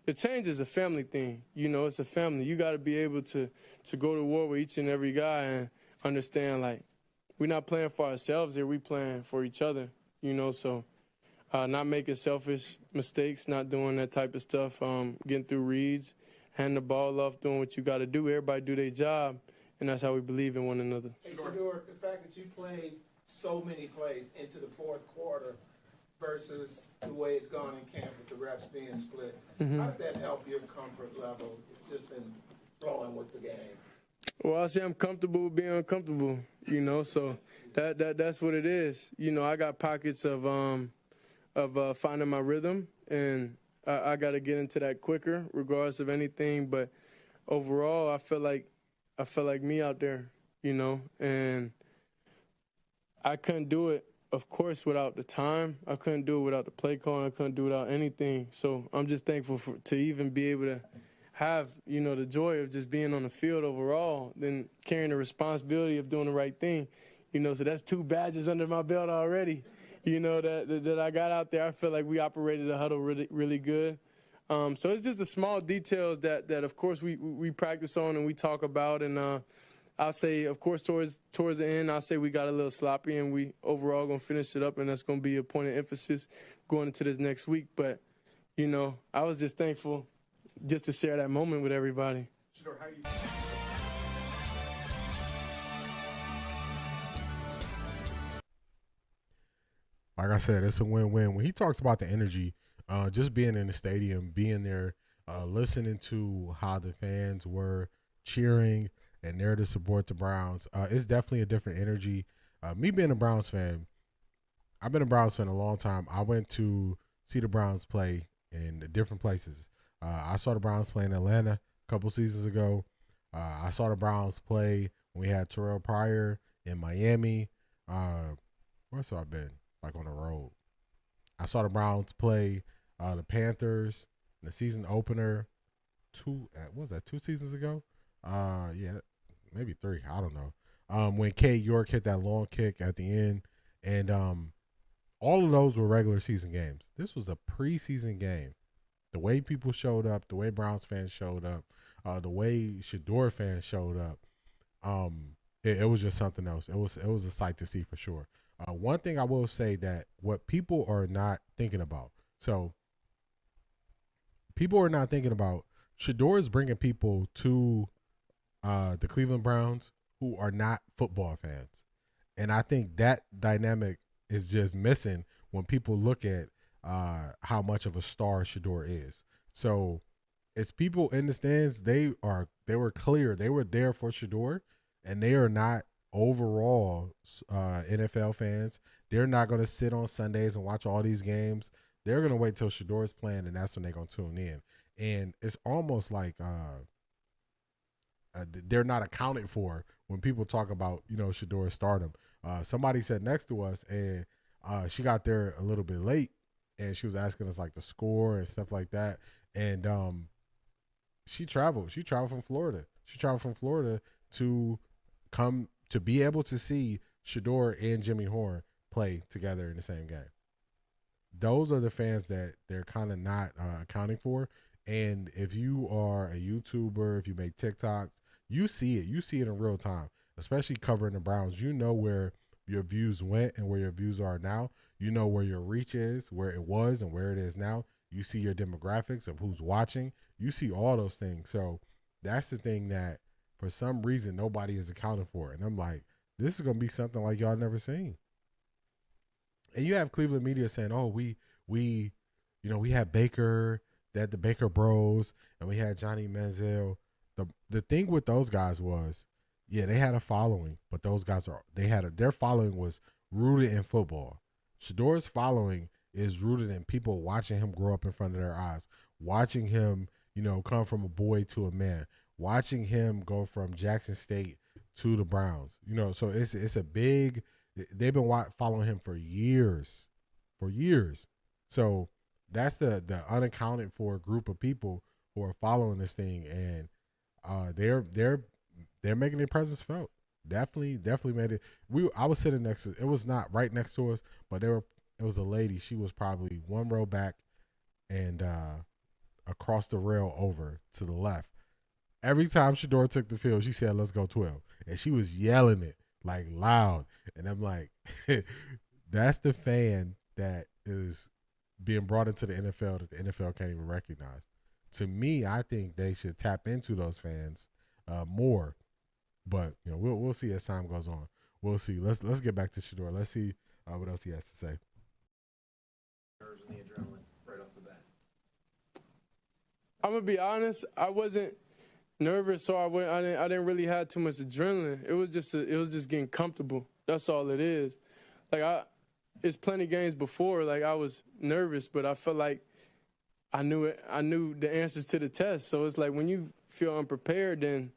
the change is a family thing. It's a family. You got to be able to go to war with each and every guy and understand, like, we're not playing for ourselves here. We playing for each other, so not making selfish mistakes, not doing that type of stuff, getting through reads, handing the ball off, doing what you got to do. Everybody do their job, and that's how we believe in one another. Hey, Shedeur, the fact that you played so many plays into the fourth quarter versus the way it's gone in camp with the reps being split, how did that help your comfort level just in flowing with the game? Well, I say I'm comfortable with being uncomfortable, so that's what it is. I got pockets of finding my rhythm, and I got to get into that quicker, regardless of anything. But overall, I feel like me out there, and I couldn't do it, of course, without the time. I couldn't do it without the play calling. I couldn't do it without anything. So I'm just thankful to even be able to have, the joy of just being on the field overall, then carrying the responsibility of doing the right thing. So that's 2 badges under my belt already, that I got out there. I feel like we operated the huddle really, really good. So it's just the small details that of course, we practice on and we talk about. And I'll say, of course, towards the end, I'll say we got a little sloppy, and we overall going to finish it up, and that's going to be a point of emphasis going into this next week. But, I was just thankful just to share that moment with everybody. Shedeur, how do you Like I said, it's a win-win. When he talks about the energy, just being in the stadium, being there, listening to how the fans were cheering and there to support the Browns, it's definitely a different energy. Me being a Browns fan, I've been a Browns fan a long time. I went to see the Browns play in different places. I saw the Browns play in Atlanta a couple seasons ago. I saw the Browns play when we had Terrell Pryor in Miami. Where else have I been? Like on the road. I saw the Browns play the Panthers in the season opener 2 seasons ago? Yeah, maybe 3. I don't know. When Kate York hit that long kick at the end. And all of those were regular season games. This was a preseason game. The way people showed up, the way Browns fans showed up, the way Shedeur fans showed up, it was just something else. It was a sight to see for sure. One thing I will say that what people are not thinking about. So people are not thinking about Shedeur is bringing people to the Cleveland Browns who are not football fans. And I think that dynamic is just missing when people look at how much of a star Shedeur is. So it's people in the stands, they were clear. They were there for Shedeur, and they are not overall NFL fans. They're not going to sit on Sundays and watch all these games. They're gonna wait till Shedeur playing, and that's when they're gonna tune in. And it's almost like they're not accounted for when people talk about Shedeur stardom. Somebody sat next to us, and she got there a little bit late, and she was asking us like the score and stuff like that. And she traveled. She traveled from Florida. She traveled from Florida to come to be able to see Shedeur and Jimmy Horn play together in the same game. Those are the fans that they're kind of not accounting for. And if you are a YouTuber, if you make TikToks, you see it. You see it in real time, especially covering the Browns. You know where your views went and where your views are now. You know where your reach is, where it was and where it is now. You see your demographics of who's watching. You see all those things. So that's the thing that for some reason nobody is accounting for. And I'm like, this is going to be something like y'all never seen. And you have Cleveland media saying, "Oh, we had Baker, that the Baker Bros, and we had Johnny Manziel." The thing with those guys was, yeah, they had a following, but those guys their following was rooted in football. Shedeur's following is rooted in people watching him grow up in front of their eyes, watching him, come from a boy to a man, watching him go from Jackson State to the Browns. So it's a big. They've been following him for years. So that's the unaccounted for group of people who are following this thing, and they're making their presence felt. Definitely made it. I was sitting next to. It was not right next to us, but it was a lady. She was probably one row back, and across the rail over to the left. Every time Shedeur took the field, she said, "Let's go 12," and she was yelling it like loud. And I'm like, that's the fan that is being brought into the NFL that the NFL can't even recognize. To me, I think they should tap into those fans more. But we'll see as time goes on. We'll see. Let's get back to Shedeur. Let's see what else he has to say. Nerves and the adrenaline right off the bat. I'm gonna be honest. I wasn't nervous, so I didn't really have too much adrenaline. It was just getting comfortable. That's all it is. Like it's plenty games before. Like I was nervous, but I felt like I knew the answers to the test. So it's like when you feel unprepared, then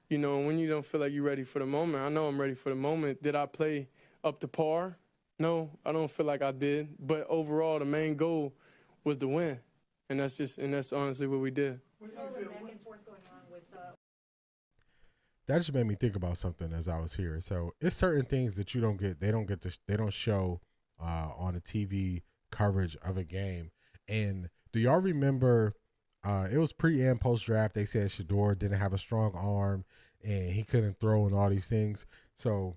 when you don't feel like you're ready for the moment. I know I'm ready for the moment. Did I play up to par? No, I don't feel like I did. But overall, the main goal was to win, and that's honestly what we did. That just made me think about something as I was here. So it's certain things that you don't get. They don't show on the TV coverage of a game. And do y'all remember? It was pre and post draft. They said Shedeur didn't have a strong arm and he couldn't throw and all these things. So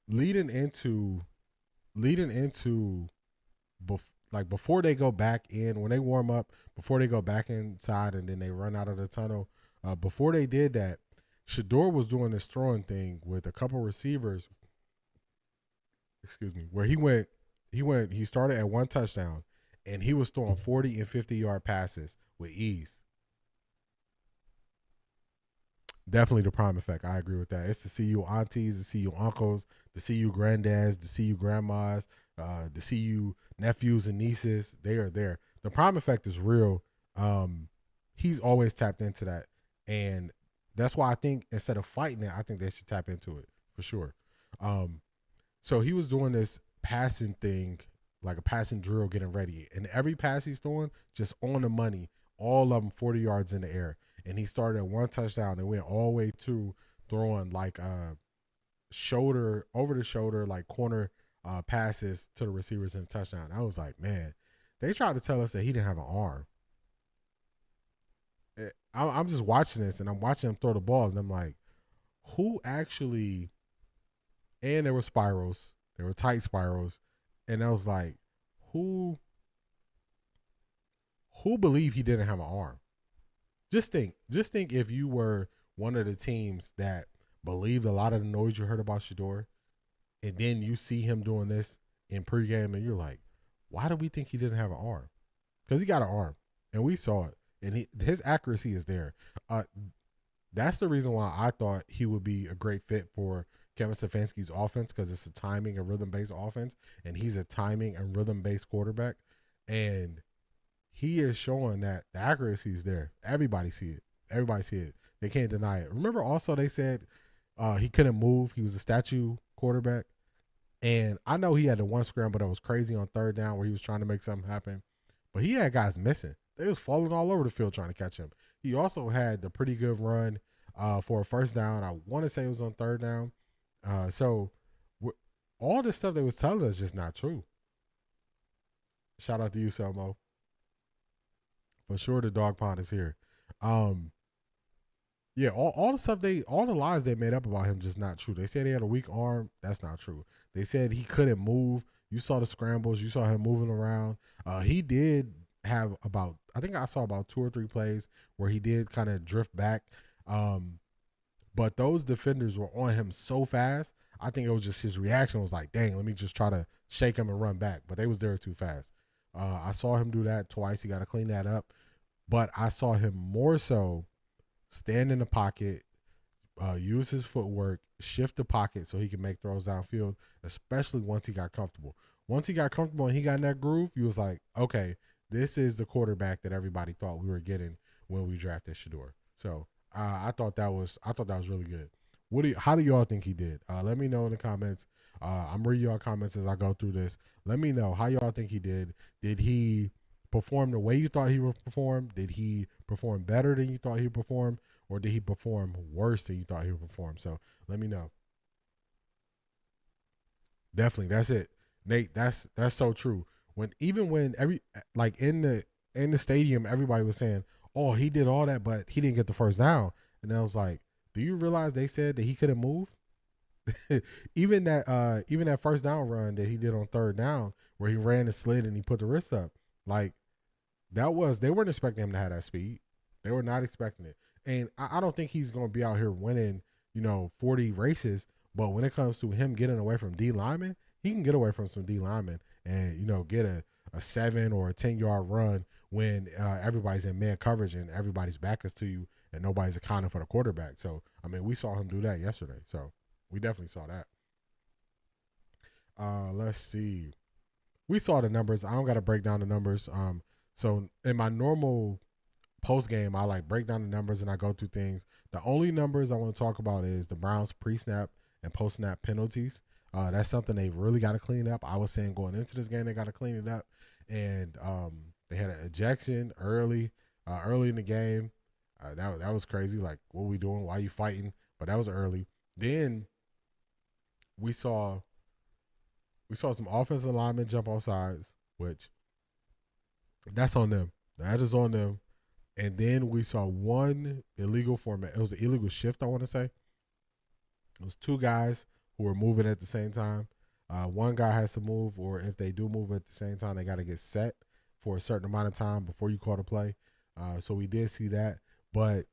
leading into before they go back in, when they warm up, before they go back inside and then they run out of the tunnel. Before they did that, Shedeur was doing this throwing thing with a couple receivers. Excuse me, where he started at one touchdown and he was throwing 40 and 50-yard passes with ease. Definitely the prime effect. I agree with that. It's to see you aunties, to see you uncles, to see you granddads, to see you grandmas, to see you nephews and nieces. They are there. The prime effect is real. He's always tapped into that. And that's why I think instead of fighting it, I think they should tap into it for sure. So he was doing this passing thing, like a passing drill, getting ready. And every pass he's throwing, just on the money, all of them 40 yards in the air. And he started at one touchdown and went all the way to throwing like shoulder, over the shoulder, like corner passes to the receivers in the touchdown. I was like, man, they tried to tell us that he didn't have an arm. I'm just watching this, and I'm watching him throw the ball, and I'm like, who actually – and there were spirals. There were tight spirals. And I was like, who believed he didn't have an arm? Just think if you were one of the teams that believed a lot of the noise you heard about Shedeur, and then you see him doing this in pregame, and you're like, why do we think he didn't have an arm? Because he got an arm, and we saw it. And his accuracy is there. That's the reason why I thought he would be a great fit for Kevin Stefanski's offense because it's a timing and rhythm-based offense, and he's a timing and rhythm-based quarterback. And he is showing that the accuracy is there. Everybody see it. Everybody see it. They can't deny it. Remember also they said he couldn't move. He was a statue quarterback. And I know he had the one scramble that was crazy on third down where he was trying to make something happen. But he had guys missing. They was falling all over the field trying to catch him. He also had the pretty good run for a first down. I want to say it was on third down. So all this stuff they was telling us is just not true. Shout out to you, Selmo. For sure, the dog pond is here. Yeah, all the stuff all the lies they made up about him just not true. They said he had a weak arm. That's not true. They said he couldn't move. You saw the scrambles. You saw him moving around. He did have I think I saw about 2 or 3 plays where he did kind of drift back. But those defenders were on him so fast. I think it was just his reaction was like, dang, let me just try to shake him and run back. But they was there too fast. I saw him do that twice. He got to clean that up. But I saw him more so stand in the pocket, use his footwork, shift the pocket so he can make throws downfield, especially once he got comfortable. Once he got comfortable and he got in that groove, he was like, okay, this is the quarterback that everybody thought we were getting when we drafted Shedeur. So I thought that was really good. How do y'all think he did? Let me know in the comments. I'm reading y'all comments as I go through this. Let me know how y'all think he did. Did he perform the way you thought he would perform? Did he perform better than you thought he would perform? Or did he perform worse than you thought he would perform? So let me know. Definitely, that's it, Nate. That's so true. When every like in the stadium, everybody was saying, "Oh, he did all that, but he didn't get the first down." And I was like, "Do you realize they said that he couldn't move?" even that first down run that he did on third down, where he ran and slid and he put the wrist up, like they weren't expecting him to have that speed. They were not expecting it. And I don't think he's going to be out here winning, 40 races. But when it comes to him getting away from D linemen, he can get away from some D linemen and, get a 7 or a 10-yard run when everybody's in man coverage and everybody's back is to you and nobody's accounting for the quarterback. So, I mean, we saw him do that yesterday. So, we definitely saw that. Let's see. We saw the numbers. I don't got to break down the numbers. So, in my normal post game, I like break down the numbers and I go through things. The only numbers I want to talk about is the Browns pre-snap and post-snap penalties. That's something they've really got to clean up. I was saying going into this game, they got to clean it up. And they had an ejection early in the game. That was crazy. Like, what are we doing? Why are you fighting? But that was early. Then we saw some offensive linemen jump off sides, which that's on them. That is on them. And then we saw one illegal format. It was an illegal shift, I want to say. It was 2 guys who were moving at the same time. One guy has to move, or if they do move at the same time, they got to get set for a certain amount of time before you call the play. So we did see that. But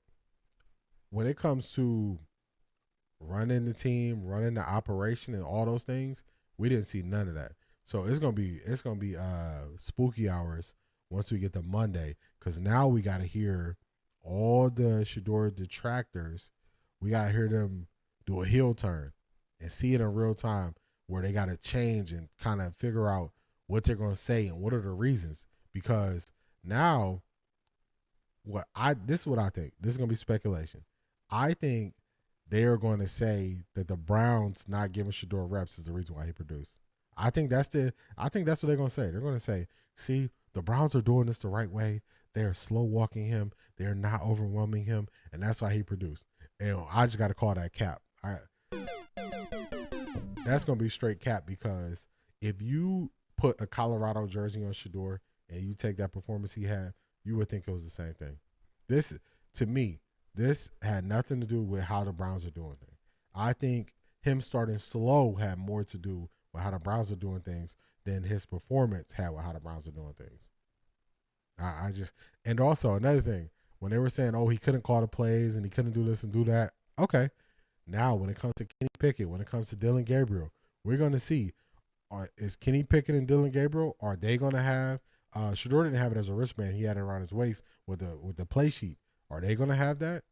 when it comes to running the team, running the operation, and all those things, we didn't see none of that. So it's gonna be spooky hours once we get to Monday, because now we got to hear all the Shedeur detractors. We got to hear them do a heel turn and see it in real time, where they got to change and kind of figure out what they're going to say and what are the reasons. Because now, this is what I think. This is going to be speculation. I think they are going to say that the Browns not giving Shedeur reps is the reason why he produced. I think that's what they're going to say. They're going to say, see, the Browns are doing this the right way. They're slow walking him. They're not overwhelming him, and that's why he produced. And I just got to call that cap. That's going to be straight cap, because if you put a Colorado jersey on Shedeur and you take that performance he had, you would think it was the same thing. This, to me, this had nothing to do with how the Browns are doing things. I think him starting slow had more to do with how the Browns are doing things than his performance had with how the Browns are doing things. And also another thing, when they were saying, oh, he couldn't call the plays and he couldn't do this and do that. Okay. Now, when it comes to Kenny Pickett, when it comes to Dillon Gabriel, we're going to see, is Kenny Pickett and Dillon Gabriel, are they going to have, Shedeur didn't have it as a wristband. He had it around his waist with the play sheet. Are they going to have that?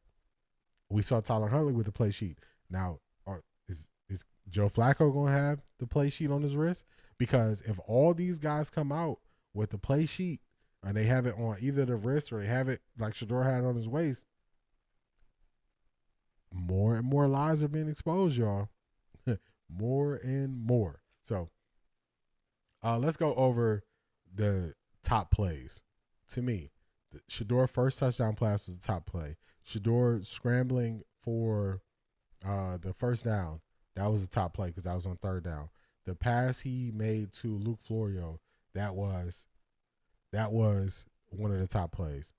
We saw Tyler Huntley with the play sheet. Now, is is Joe Flacco going to have the play sheet on his wrist? Because if all these guys come out with the play sheet and they have it on either the wrist or they have it like Shedeur had on his waist, more and more lies are being exposed, y'all. More and more. So let's go over the top plays. To me, Shedeur first touchdown pass was the top play. Shedeur scrambling for the first down, that was the top play because I was on third down. The pass he made to Luke Florio, that was one of the top plays.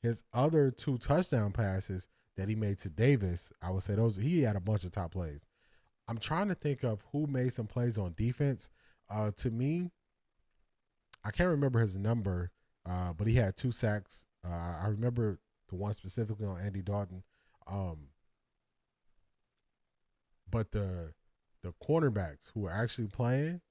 His other 2 touchdown passes that he made to Davis, I would say he had a bunch of top plays. I'm trying to think of who made some plays on defense. To me, I can't remember his number, but he had 2 sacks. I remember the one specifically on Andy Dalton. But the cornerbacks who were actually playing,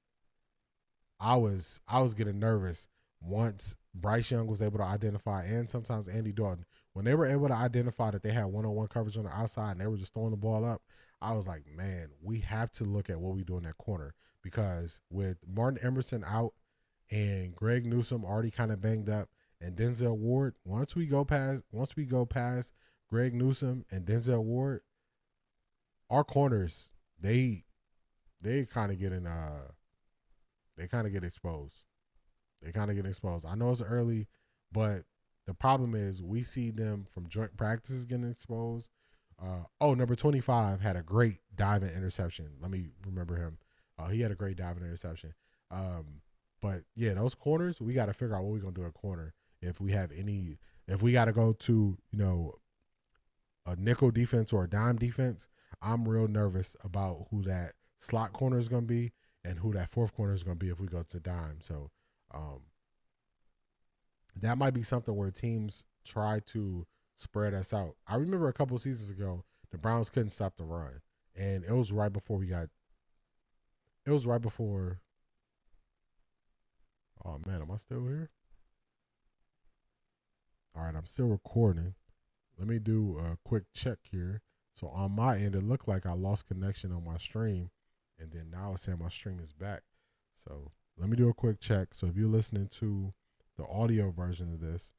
I was getting nervous once Bryce Young was able to identify, and sometimes Andy Dalton, when they were able to identify that they had one-on-one coverage on the outside and they were just throwing the ball up, I was like, man, we have to look at what we do in that corner, because with Martin Emerson out and Greg Newsome already kind of banged up and Denzel Ward, once we go past Greg Newsome and Denzel Ward, our corners, they kind of get exposed. They kind of get exposed. I know it's early, but the problem is we see them from joint practices getting exposed. Number 25 had a great diving interception. Let me remember him. He had a great diving interception. But yeah, those corners, we got to figure out what we're gonna do at corner. If we got to go to a nickel defense or a dime defense, I'm real nervous about who that slot corner is gonna be and who that fourth corner is gonna be if we go to dime. So that might be something where teams try to spread us out. I remember a couple of seasons ago, the Browns couldn't stop the run, and it was right before oh man, am I still here? All right, I'm still recording. Let me do a quick check here. So on my end, it looked like I lost connection on my stream, and then now it's saying my stream is back. So let me do a quick check. So if you're listening to the audio version of this,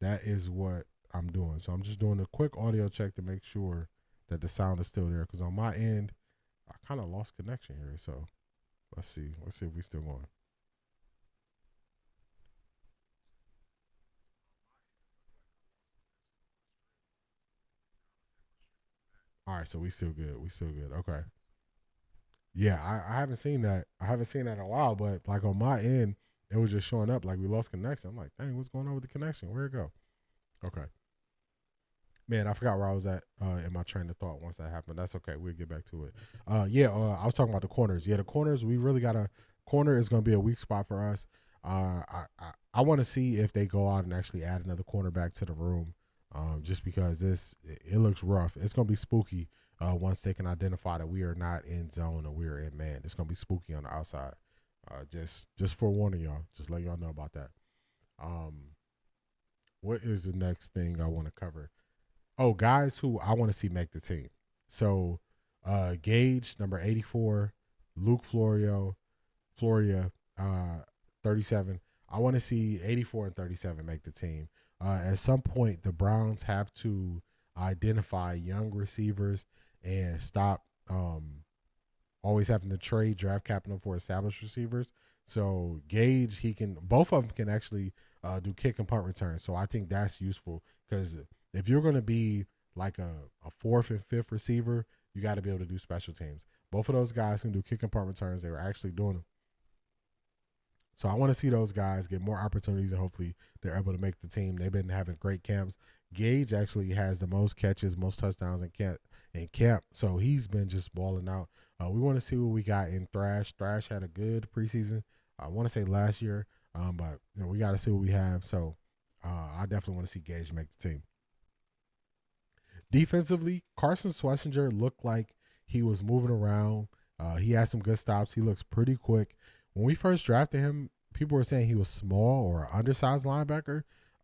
that is what I'm doing. So I'm just doing a quick audio check to make sure that the sound is still there, because on my end, I kind of lost connection here. So let's see if we're still going. All right, so we still good. Okay. Yeah, I haven't seen that. I haven't seen that in a while, but like on my end, it was just showing up like we lost connection. I'm like, dang, what's going on with the connection? Where'd it go? Okay. Man, I forgot where I was at in my train of thought once that happened. That's okay. We'll get back to it. I was talking about the corners. Yeah, the corners, we really got to – corner is going to be a weak spot for us. I want to see if they go out and actually add another cornerback to the room, just because it looks rough. It's going to be spooky once they can identify that we are not in zone or we are in man. It's going to be spooky on the outside. Just forewarning y'all. Just let y'all know about that. What is the next thing I want to cover? Oh, guys who I want to see make the team. So, Gage, number 84, Luke Floria, 37. I want to see 84 and 37 make the team. At some point, the Browns have to identify young receivers and stop always having to trade draft capital for established receivers. So Gage, both of them can actually do kick and punt returns. So I think that's useful, because if you're going to be like a fourth and fifth receiver, you got to be able to do special teams. Both of those guys can do kick and punt returns. They were actually doing them. So I want to see those guys get more opportunities, and hopefully they're able to make the team. They've been having great camps. Gage actually has the most catches, most touchdowns in camp. So he's been just balling out. We want to see what we got in Thrash. Thrash had a good preseason. I want to say last year, but we got to see what we have. So I definitely want to see Gage make the team. Defensively, Carson Schlesinger looked like he was moving around. He had some good stops. He looks pretty quick. When we first drafted him, people were saying he was small or an undersized linebacker.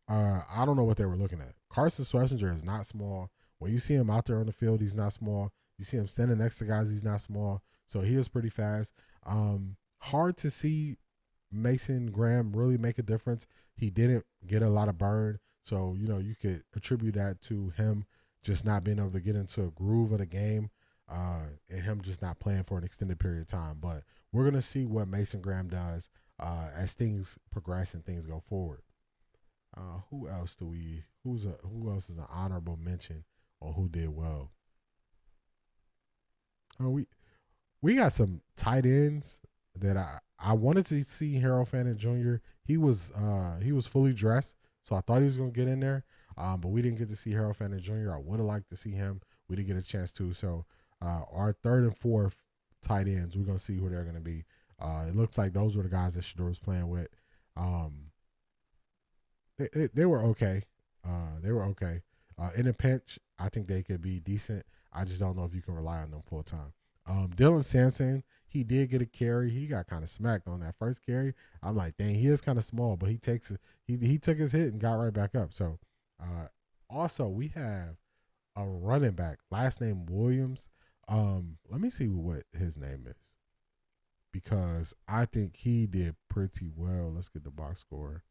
I don't know what they were looking at. Carson Schlesinger is not small. When you see him out there on the field, he's not small. You see him standing next to guys. He's not small, so he is pretty fast. Hard to see Mason Graham really make a difference. He didn't get a lot of burn, so you could attribute that to him just not being able to get into a groove of the game, and him just not playing for an extended period of time. But we're gonna see what Mason Graham does as things progress and things go forward. Who else do we? Who else is an honorable mention on who did well? We got some tight ends that I wanted to see. Harold Fannin Jr. He was fully dressed, so I thought he was gonna get in there. But we didn't get to see Harold Fannin Jr. I would have liked to see him. We didn't get a chance to. So our third and fourth tight ends, we're gonna see who they're gonna be. It looks like those were the guys that Shedeur was playing with. They were okay. They were okay. In a pinch, I think they could be decent. I just don't know if you can rely on them full time. Dillon Sampson, he did get a carry. He got kind of smacked on that first carry. I'm like, dang, he is kind of small, but he took his hit and got right back up. So, also we have a running back, last name Williams. Let me see what his name is, because I think he did pretty well. Let's get the box score.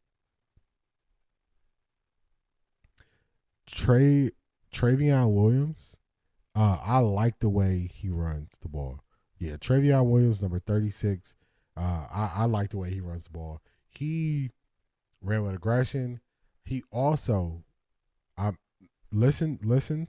Travion Williams. I like the way he runs the ball. Yeah, Travion Williams, number 36. I like the way he runs the ball. He ran with aggression. He also, listen, listen.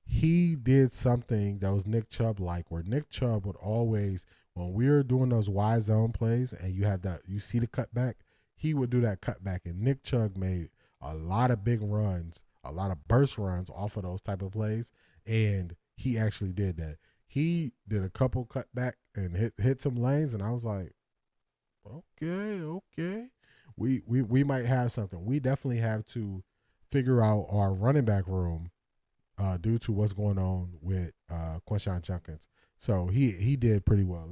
He did something that was Nick Chubb like, where Nick Chubb would always, when we were doing those wide zone plays and you see the cutback, he would do that cutback. And Nick Chubb made a lot of big runs, a lot of burst runs off of those type of plays, and he actually did that. He did a couple cutback and hit some lanes, and I was like, okay. We might have something. We definitely have to figure out our running back room due to what's going on with Quinshon Judkins. So he did pretty well.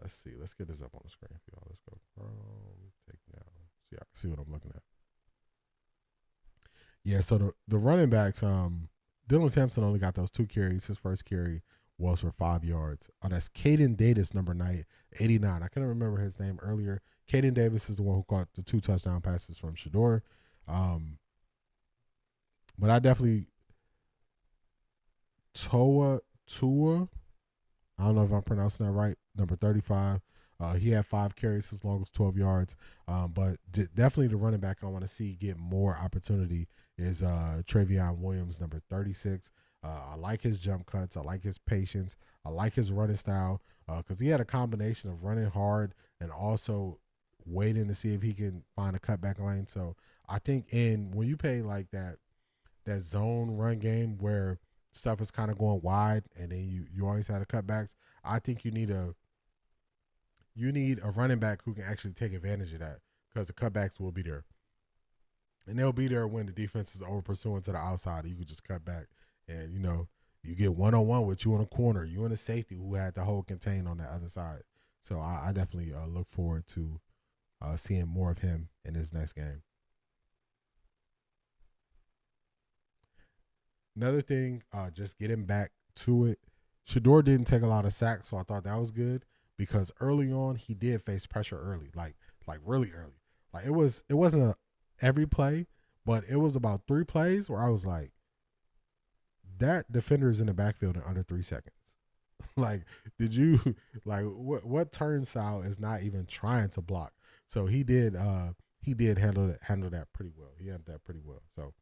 Let's see. Let's get this up on the screen for y'all. Let's go from take now. See, I can see what I'm looking at. Yeah, so the running backs, Dillon Sampson only got those 2 carries. His first carry was for 5 yards. Oh, that's Caden Davis, number 89. I couldn't remember his name earlier. Caden Davis is the one who caught the 2 touchdown passes from Shedeur. But I definitely Tua, I don't know if I'm pronouncing that right, number 35. He had 5 carries as long as 12 yards. But definitely the running back I want to see get more opportunity is Travion Williams, number 36. I like his jump cuts. I like his patience. I like his running style because he had a combination of running hard and also waiting to see if he can find a cutback lane. So I think when you play like that zone run game where stuff is kind of going wide and then you always have the cutbacks, I think you need a running back who can actually take advantage of that, because the cutbacks will be there. And they'll be there when the defense is over pursuing to the outside. You can just cut back and, you get one-on-one with you in a corner, you and a safety who had the whole contain on the other side. So I definitely look forward to seeing more of him in his next game. Another thing, just getting back to it, Shedeur didn't take a lot of sacks, so I thought that was good, because early on he did face pressure early, like really early. Like it wasn't every play, but it was about 3 plays where I was like, that defender is in the backfield in under 3 seconds. Like, did you what turnstile is not even trying to block? So he did handle that pretty well. He handled that pretty well. So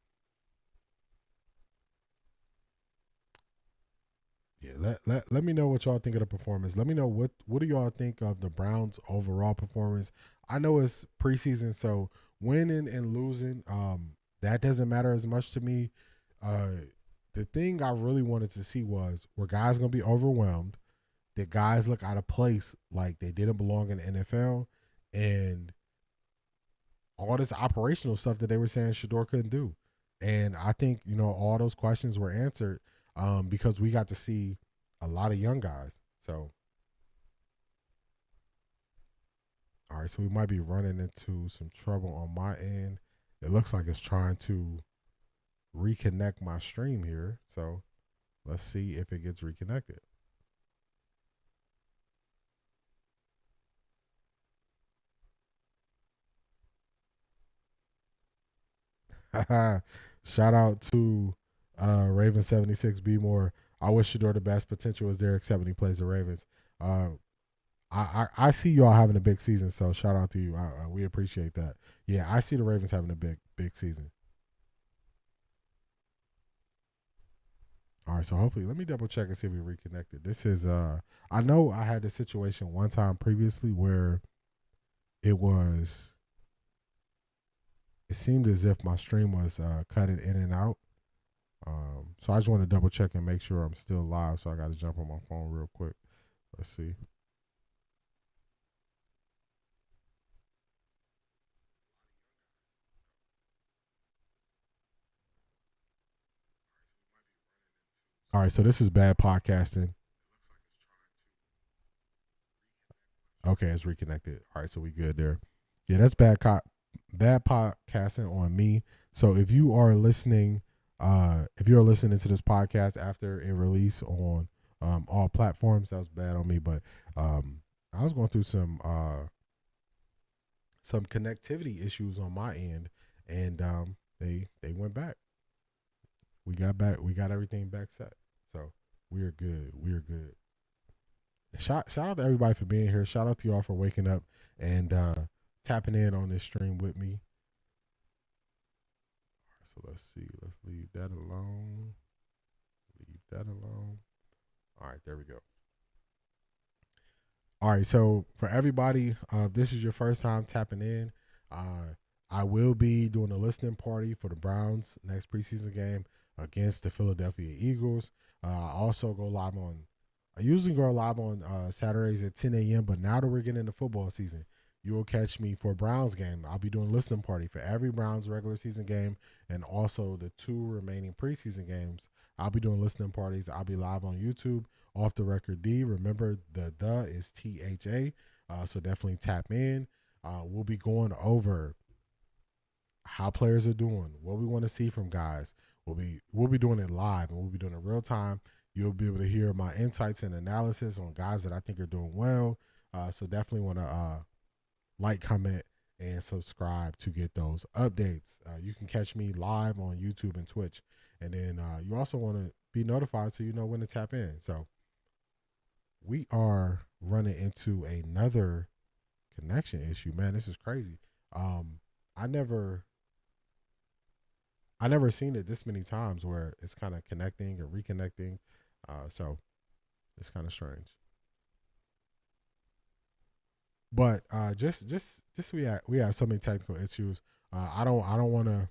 yeah, let me know what y'all think of the performance. Let me know what do y'all think of the Browns' overall performance. I know it's preseason, so winning and losing, that doesn't matter as much to me. The thing I really wanted to see was, were guys going to be overwhelmed? Did guys look out of place, like they didn't belong in the NFL? And all this operational stuff that they were saying Shedeur couldn't do. And I think, all those questions were answered because we got to see a lot of young guys. So, all right, so we might be running into some trouble on my end. It looks like it's trying to reconnect my stream here. So let's see if it gets reconnected. Shout out to Raven 76 B More. I wish Shedeur the best. Potential is there except when he plays the Ravens. I see y'all having a big season, so shout out to you. We appreciate that. Yeah, I see the Ravens having a big season. All right, so hopefully, let me double check and see if we reconnected. This is I know I had this situation one time previously where it seemed as if my stream was cutting in and out. So I just want to double check and make sure I'm still live. So I got to jump on my phone real quick. Let's see. All right, so this is bad podcasting. Okay, it's reconnected. All right, so we good there. Yeah, that's bad podcasting on me. So if you are listening, if you're listening to this podcast after it release on all platforms, that was bad on me. But I was going through some connectivity issues on my end, and they went back. We got back. We got everything back set. So we are good. We are good. Shout out to everybody for being here. Shout out to y'all for waking up and tapping in on this stream with me. All right, so let's see. Let's leave that alone. Leave that alone. All right, there we go. All right, so for everybody, if this is your first time tapping in, I will be doing a listening party for the Browns next preseason game against the Philadelphia Eagles. I also go live on. I usually go live on Saturdays at 10 a.m., but now that we're getting into football season, you'll catch me for a Browns game. I'll be doing a listening party for every Browns regular season game and also the 2 remaining preseason games. I'll be doing listening parties. I'll be live on YouTube, Offtharecorddee. Remember, the is THA, so definitely tap in. We'll be going over how players are doing, what we want to see from guys. We'll be doing it live, and we'll be doing it real time. You'll be able to hear my insights and analysis on guys that I think are doing well. So definitely want to like, comment, and subscribe to get those updates. You can catch me live on YouTube and Twitch. And then you also want to be notified so you know when to tap in. So we are running into another connection issue. Man, this is crazy. I never seen it this many times where it's kind of connecting and reconnecting. So it's kind of strange. But just we have so many technical issues. I don't want to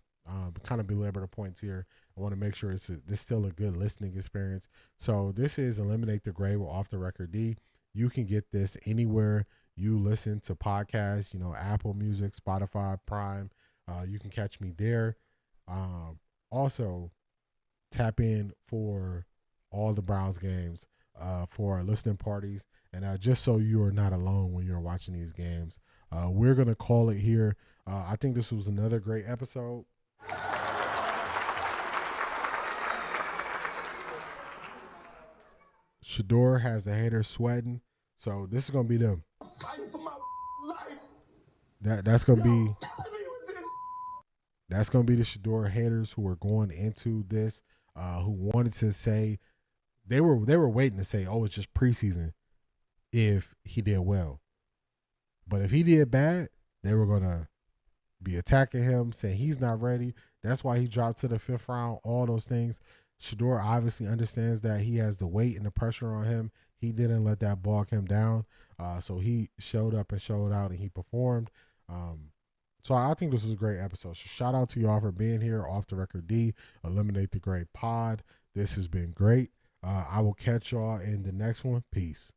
kind of belabor the points here. I want to make sure this still a good listening experience. So this is Eliminate the Gray with Offtharecorddee. You can get this anywhere you listen to podcasts. Apple Music, Spotify, Prime. You can catch me there. Also, tap in for all the Browns games for our listening parties. And just so you are not alone when you're watching these games, we're going to call it here. I think this was another great episode. Shedeur has the haters sweating. So this is going to be them. Fighting for my life. That's going to be... That's going to be the Shedeur haters who are going into this, who wanted to say, they were waiting to say, oh, it's just preseason if he did well. But if he did bad, they were going to be attacking him, saying he's not ready. That's why he dropped to the 5th round, all those things. Shedeur obviously understands that he has the weight and the pressure on him. He didn't let that bog him down. So he showed up and showed out, and he performed. So I think this was a great episode. So shout out to y'all for being here. Offtharecorddee, Eliminate the Gray Pod. This has been great. I will catch y'all in the next one. Peace.